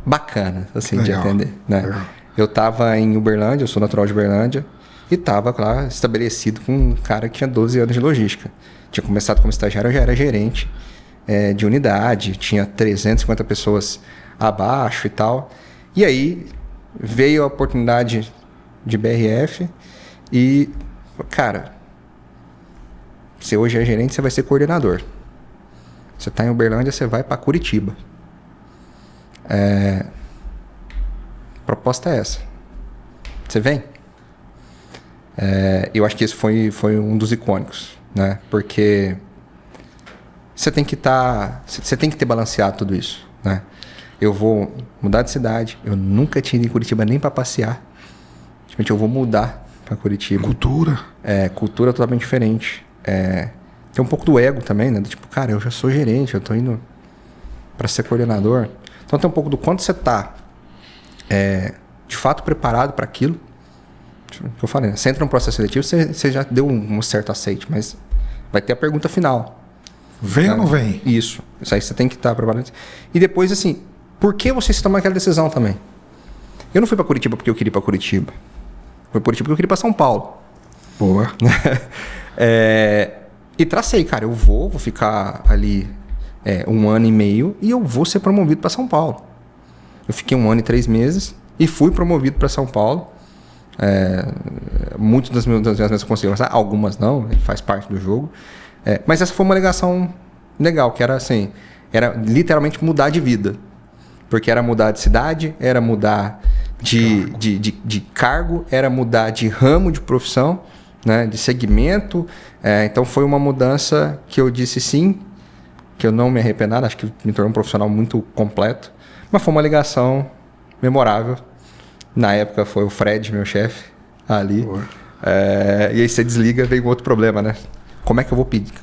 bacana, assim, legal, de atender, né? Legal. Eu estava em Uberlândia, eu sou natural de Uberlândia, e estava lá estabelecido com um cara que tinha 12 anos de logística. Tinha começado como estagiário, eu já era gerente de unidade, tinha 350 pessoas abaixo e tal. E aí veio a oportunidade de BRF e, cara, você hoje é gerente, você vai ser coordenador. Você está em Uberlândia, você vai para Curitiba. A proposta é essa. Você vem? Eu acho que esse foi um dos icônicos, né? Porque você tem que ter balanceado tudo isso, né? Eu vou mudar de cidade. Eu nunca tinha ido em Curitiba nem para passear. Simplesmente eu vou mudar para Curitiba. Cultura. Cultura totalmente diferente. Tem um pouco do ego também, né? Tipo, cara, eu já sou gerente, eu tô indo para ser coordenador. Então tem um pouco do quanto você tá de fato preparado para aquilo. Que eu falei, né? Você entra num processo seletivo, você já deu um certo aceite, mas vai ter a pergunta final. Vem ou não vem? Isso aí você tem que estar preparado. E depois, assim, por que você se tomar aquela decisão também? Eu não fui para Curitiba porque eu queria ir para Curitiba. Fui para Curitiba porque eu queria ir para São Paulo. Boa. E tracei, cara, eu vou ficar ali 1 ano e meio e eu vou ser promovido para São Paulo. Eu fiquei 1 ano e 3 meses e fui promovido para São Paulo. Muitas das minhas conseguiram passar, algumas não, faz parte do jogo. Mas essa foi uma ligação legal, que era assim, era literalmente mudar de vida. Porque era mudar de cidade, era mudar de cargo, era mudar de ramo de profissão, né, de segmento. Então foi uma mudança que eu disse sim, que eu não me arrependo nada, acho que me tornou um profissional muito completo. Mas foi uma ligação memorável. Na época foi o Fred, meu chefe, ali. E aí você desliga, vem um outro problema, né? Como é que eu vou pedir?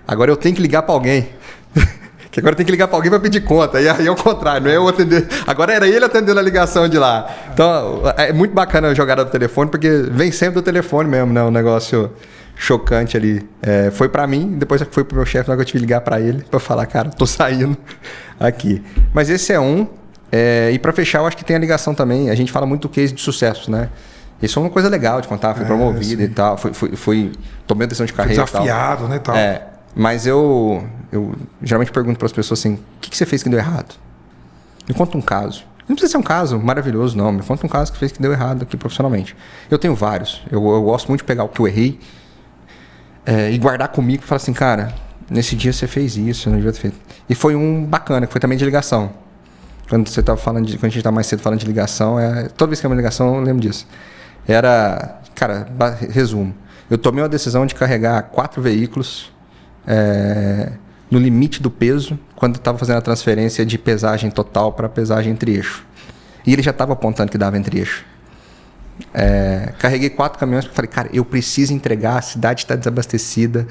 Agora eu tenho que ligar para alguém. Que agora tem que ligar para alguém para pedir conta. E aí é o contrário, não é eu atender. Agora era ele atendendo a ligação de lá. Então é muito bacana a jogada do telefone, porque vem sempre do telefone mesmo, né? Um negócio chocante ali. Foi para mim, depois foi pro meu chefe, na hora que eu tive que ligar para ele para falar, cara, tô saindo aqui. Mas esse é um. E para fechar, eu acho que tem a ligação também. A gente fala muito do case de sucesso, né? Isso é uma coisa legal de contar. Fui promovido e tal. Tomei a decisão de carreira. Foi desafiado, né? Tal. Mas eu geralmente pergunto para as pessoas assim: o que você fez que deu errado? Me conta um caso. Não precisa ser um caso maravilhoso, não. Me conta um caso que fez que deu errado aqui profissionalmente. Eu tenho vários. Eu gosto muito de pegar o que eu errei e guardar comigo e falar assim: cara, nesse dia você fez isso, eu não devia ter feito. E foi um bacana, que foi também de ligação. Quando você estava falando quando a gente está mais cedo falando de ligação, toda vez que é uma ligação, eu lembro disso. Cara, resumo. Eu tomei uma decisão de carregar 4 veículos no limite do peso, quando eu estava fazendo a transferência de pesagem total para pesagem entre eixo. E ele já estava apontando que dava entre eixo. Carreguei 4 caminhões porque falei, cara, eu preciso entregar, a cidade está desabastecida,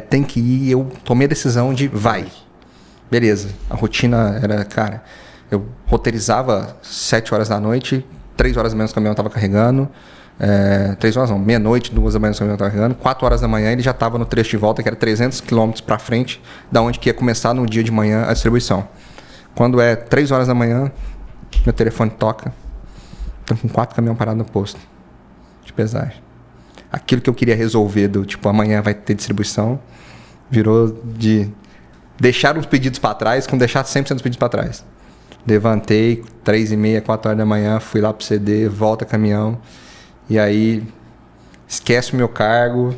tem que ir. Eu tomei a decisão de vai. Beleza. A rotina era, cara, eu roteirizava 7 horas da noite, 3 horas da manhã o caminhão estava carregando, 3 horas não, meia-noite, 2 da manhã o caminhão estava carregando, 4 horas da manhã ele já estava no trecho de volta, que era 300 quilômetros para frente, da onde que ia começar no dia de manhã a distribuição. Quando é 3 horas da manhã, meu telefone toca, estou com 4 caminhões parados no posto de pesagem. Aquilo que eu queria resolver do tipo, amanhã vai ter distribuição, virou de deixar os pedidos para trás com deixar 100% dos pedidos para trás. Levantei, 3h30, 4 horas da manhã, fui lá pro CD, volta caminhão. E aí, esquece o meu cargo,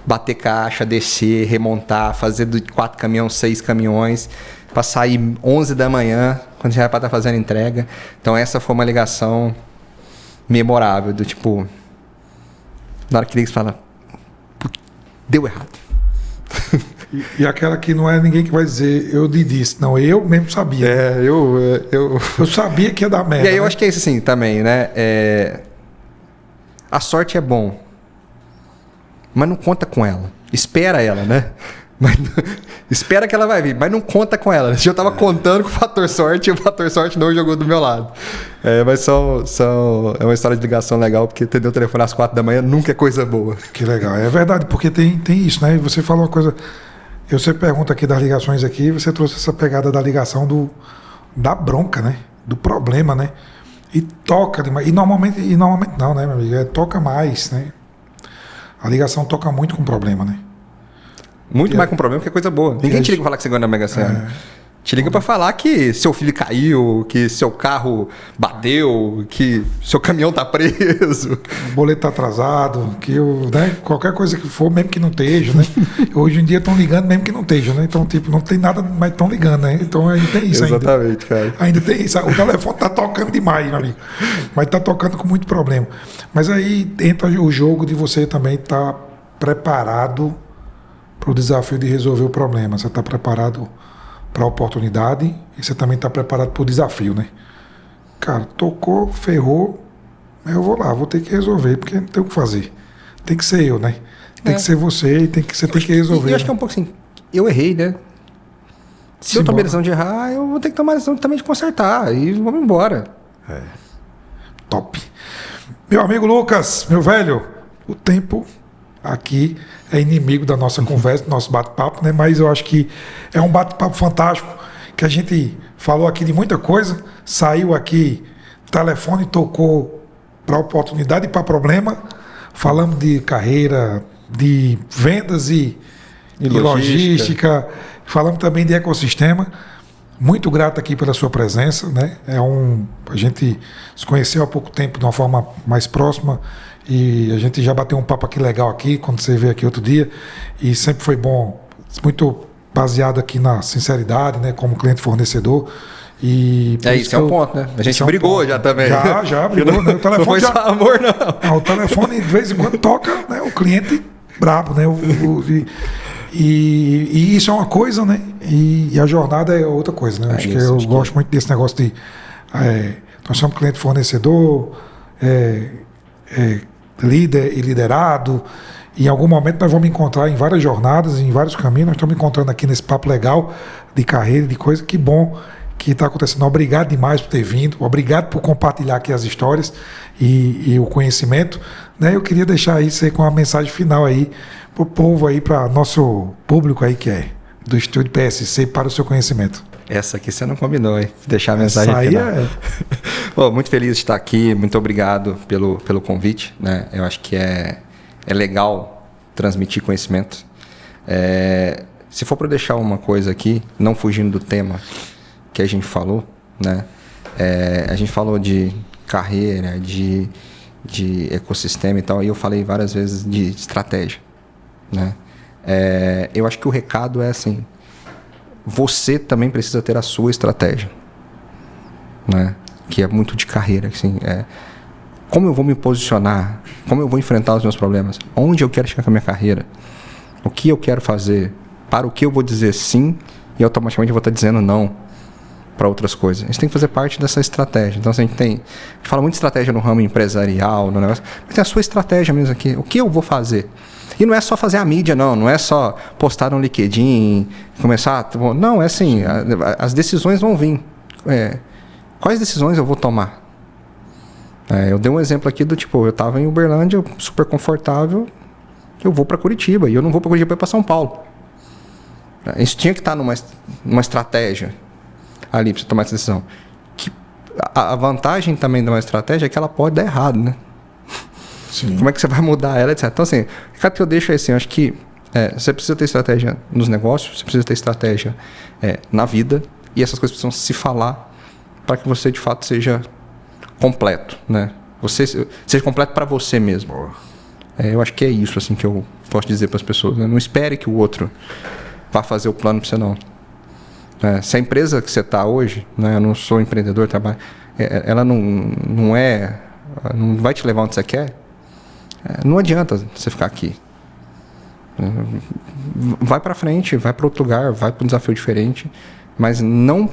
bater caixa, descer, remontar, fazer de 4 caminhões, 6 caminhões, para sair 11 da manhã, quando já era para estar fazendo entrega. Então essa foi uma ligação memorável, do tipo, na hora que liga, você fala, deu errado. E aquela que não é ninguém que vai dizer, eu lhe disse. Não, eu mesmo sabia. Eu sabia que ia dar merda. E aí eu acho que é isso assim também, né? A sorte é bom, mas não conta com ela. Espera ela, né? Espera que ela vai vir, mas não conta com ela. Eu tava contando com o fator sorte e o fator sorte não jogou do meu lado. Mas é uma história de ligação legal, porque atender o telefone às 4 da manhã nunca é coisa boa. Que legal. É verdade, porque tem isso, né? Você falou uma coisa... Eu sempre pergunto aqui das ligações aqui, você trouxe essa pegada da ligação da bronca, né? Do problema, né? E toca demais. E normalmente não, né, meu amigo? Toca mais, né? A ligação toca muito com problema, né? Muito mais com problema que é coisa boa. Ninguém te liga pra falar que você ganhou na Mega Sena. Te liga pra falar que seu filho caiu, que seu carro bateu, que seu caminhão tá preso. O boleto tá atrasado, né? Qualquer coisa que for, mesmo que não esteja, né? Hoje em dia estão ligando mesmo que não esteja, né? Então, tipo, não tem nada, mas estão ligando, né? Então ainda tem isso. Exatamente, cara. Ainda tem isso. O telefone tá tocando demais, meu amigo. Mas tá tocando com muito problema. Mas aí entra o jogo de você também estar preparado para o desafio de resolver o problema. Você está preparado para a oportunidade e você também está preparado para o desafio, né? Cara, tocou, ferrou, Eu vou lá, vou ter que resolver, porque não tem o que fazer. Tem que ser eu, né? Tem que ser você e você tem que resolver. Eu acho que é um pouco assim, eu errei, né? Se eu tomei a decisão de errar, eu vou ter que tomar a decisão também de consertar e vamos embora. Top. Meu amigo Lucas, meu velho, o tempo aqui é inimigo da nossa conversa, do nosso bate-papo, né? Mas eu acho que é um bate-papo fantástico, que a gente falou aqui de muita coisa, saiu aqui, o telefone tocou para oportunidade e para problema, falamos de carreira, de vendas e logística, falamos também de ecossistema. Muito grato aqui pela sua presença, né? A gente se conheceu há pouco tempo de uma forma mais próxima e a gente já bateu um papo aqui legal aqui, quando você veio aqui outro dia, e sempre foi bom, muito baseado aqui na sinceridade, né? Como cliente fornecedor. E isso é um ponto, né? A gente brigou já também. Já brigou, né? O telefone não foi só amor, não. O telefone de vez em quando toca, né? O cliente brabo, né? E isso é uma coisa, né? E a jornada é outra coisa, né? Acho que eu gosto muito desse negócio de... nós somos cliente fornecedor, líder e liderado. E em algum momento nós vamos encontrar em várias jornadas, em vários caminhos. Nós estamos encontrando aqui nesse papo legal de carreira, de coisa. Que bom que está acontecendo. Obrigado demais por ter vindo. Obrigado por compartilhar aqui as histórias e o conhecimento, né? Eu queria deixar isso aí com uma mensagem final aí para o povo aí, para nosso público aí que é do Estúdio PSC, para o seu conhecimento. Essa aqui você não combinou, hein? Deixar a mensagem final. Bom, muito feliz de estar aqui. Muito obrigado pelo convite, né? Eu acho que é legal transmitir conhecimento. Se for para deixar uma coisa aqui, não fugindo do tema que a gente falou, né? A gente falou de carreira, de ecossistema e tal, e eu falei várias vezes de estratégia, né? Eu acho que o recado é assim: você também precisa ter a sua estratégia, né? Que é muito de carreira, assim, como eu vou me posicionar, como eu vou enfrentar os meus problemas, onde eu quero chegar com a minha carreira, o que eu quero fazer, para o que eu vou dizer sim e automaticamente eu vou estar dizendo não para outras coisas. Isso tem que fazer parte dessa estratégia. Então, a gente fala muito de estratégia no ramo empresarial, no negócio, mas tem a sua estratégia mesmo aqui. O que eu vou fazer? E não é só fazer a mídia, não é só postar no LinkedIn, começar... Não, é assim, as decisões vão vir. Quais decisões eu vou tomar? Eu dei um exemplo aqui do tipo, eu estava em Uberlândia, super confortável, eu vou para Curitiba, e eu não vou para Curitiba, eu vou para São Paulo. Isso tinha que estar numa estratégia ali para você tomar essa decisão. A vantagem também de uma estratégia é que ela pode dar errado, né? Sim. Como é que você vai mudar ela, etc. Então, assim, o recado que eu deixo é assim, eu acho que você precisa ter estratégia nos negócios, você precisa ter estratégia na vida, e essas coisas precisam se falar para que você, de fato, seja completo, né? Você seja completo para você mesmo. Eu acho que é isso, assim, que eu posso dizer para as pessoas, né? Não espere que o outro vá fazer o plano para você, não. Se a empresa que você está hoje, né, eu não sou empreendedor, trabalho, ela não vai te levar onde você quer, não adianta você ficar aqui. Vai para frente, vai para outro lugar, vai para um desafio diferente, mas não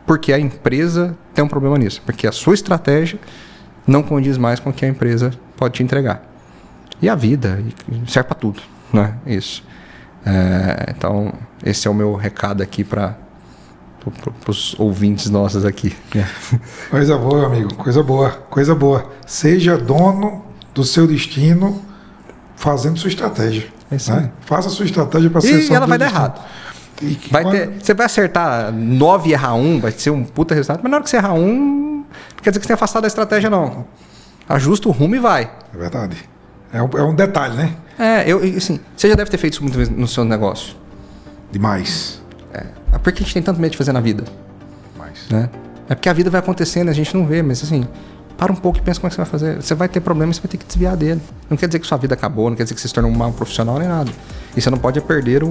porque a empresa tem um problema nisso, porque a sua estratégia não condiz mais com o que a empresa pode te entregar. E a vida serve para tudo, né? Isso. Então, esse é o meu recado aqui para os ouvintes nossos aqui. Coisa boa, meu amigo. Coisa boa. Seja dono do seu destino fazendo sua estratégia. Né? Faça a sua estratégia para ser E ela vai dar errado. Você vai acertar 9 e errar 1, vai ser um puta resultado, mas na hora que você errar 1, não quer dizer que você tenha afastado da estratégia, não. Ajusta o rumo e vai. É verdade. É um detalhe, né? Assim, você já deve ter feito isso muitas vezes no seu negócio. Demais. Por que a gente tem tanto medo de fazer na vida? Demais. Né? É porque a vida vai acontecendo, a gente não vê, mas assim, para um pouco e pensa como é que você vai fazer. Você vai ter problema e você vai ter que desviar dele. Não quer dizer que sua vida acabou, não quer dizer que você se tornou um mau profissional nem nada. E você não pode perder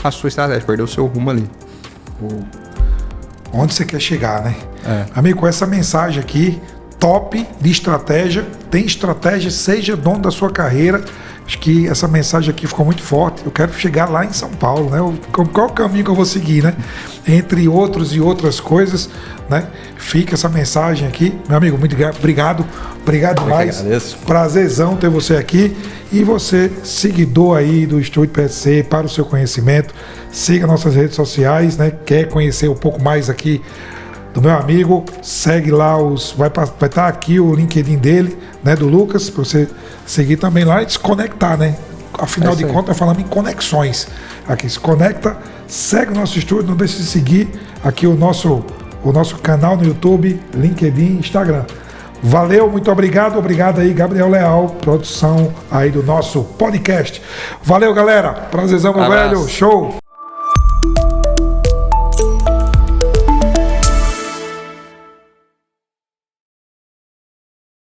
a sua estratégia, perder o seu rumo ali. Onde você quer chegar, né? Amigo, com essa mensagem aqui, top de estratégia, tem estratégia, seja dono da sua carreira. Acho que essa mensagem aqui ficou muito forte. Eu quero chegar lá em São Paulo, né? Qual o caminho que eu vou seguir, né? Entre outros e outras coisas, né? Fica essa mensagem aqui. Meu amigo, muito obrigado. Obrigado demais. Prazerzão ter você aqui. E você, seguidor aí do Estúdio PSC, para o seu conhecimento, siga nossas redes sociais, né? Quer conhecer um pouco mais aqui do meu amigo, segue lá vai estar aqui o LinkedIn dele, né, do Lucas, para você seguir também lá e se conectar, né? Afinal de contas, falamos em conexões. Aqui se conecta, segue o nosso estúdio, não deixe de seguir aqui o nosso canal no YouTube, LinkedIn, Instagram. Valeu, muito obrigado aí, Gabriel Leal, produção aí do nosso podcast. Valeu, galera. Prazerzão, meu velho. Show.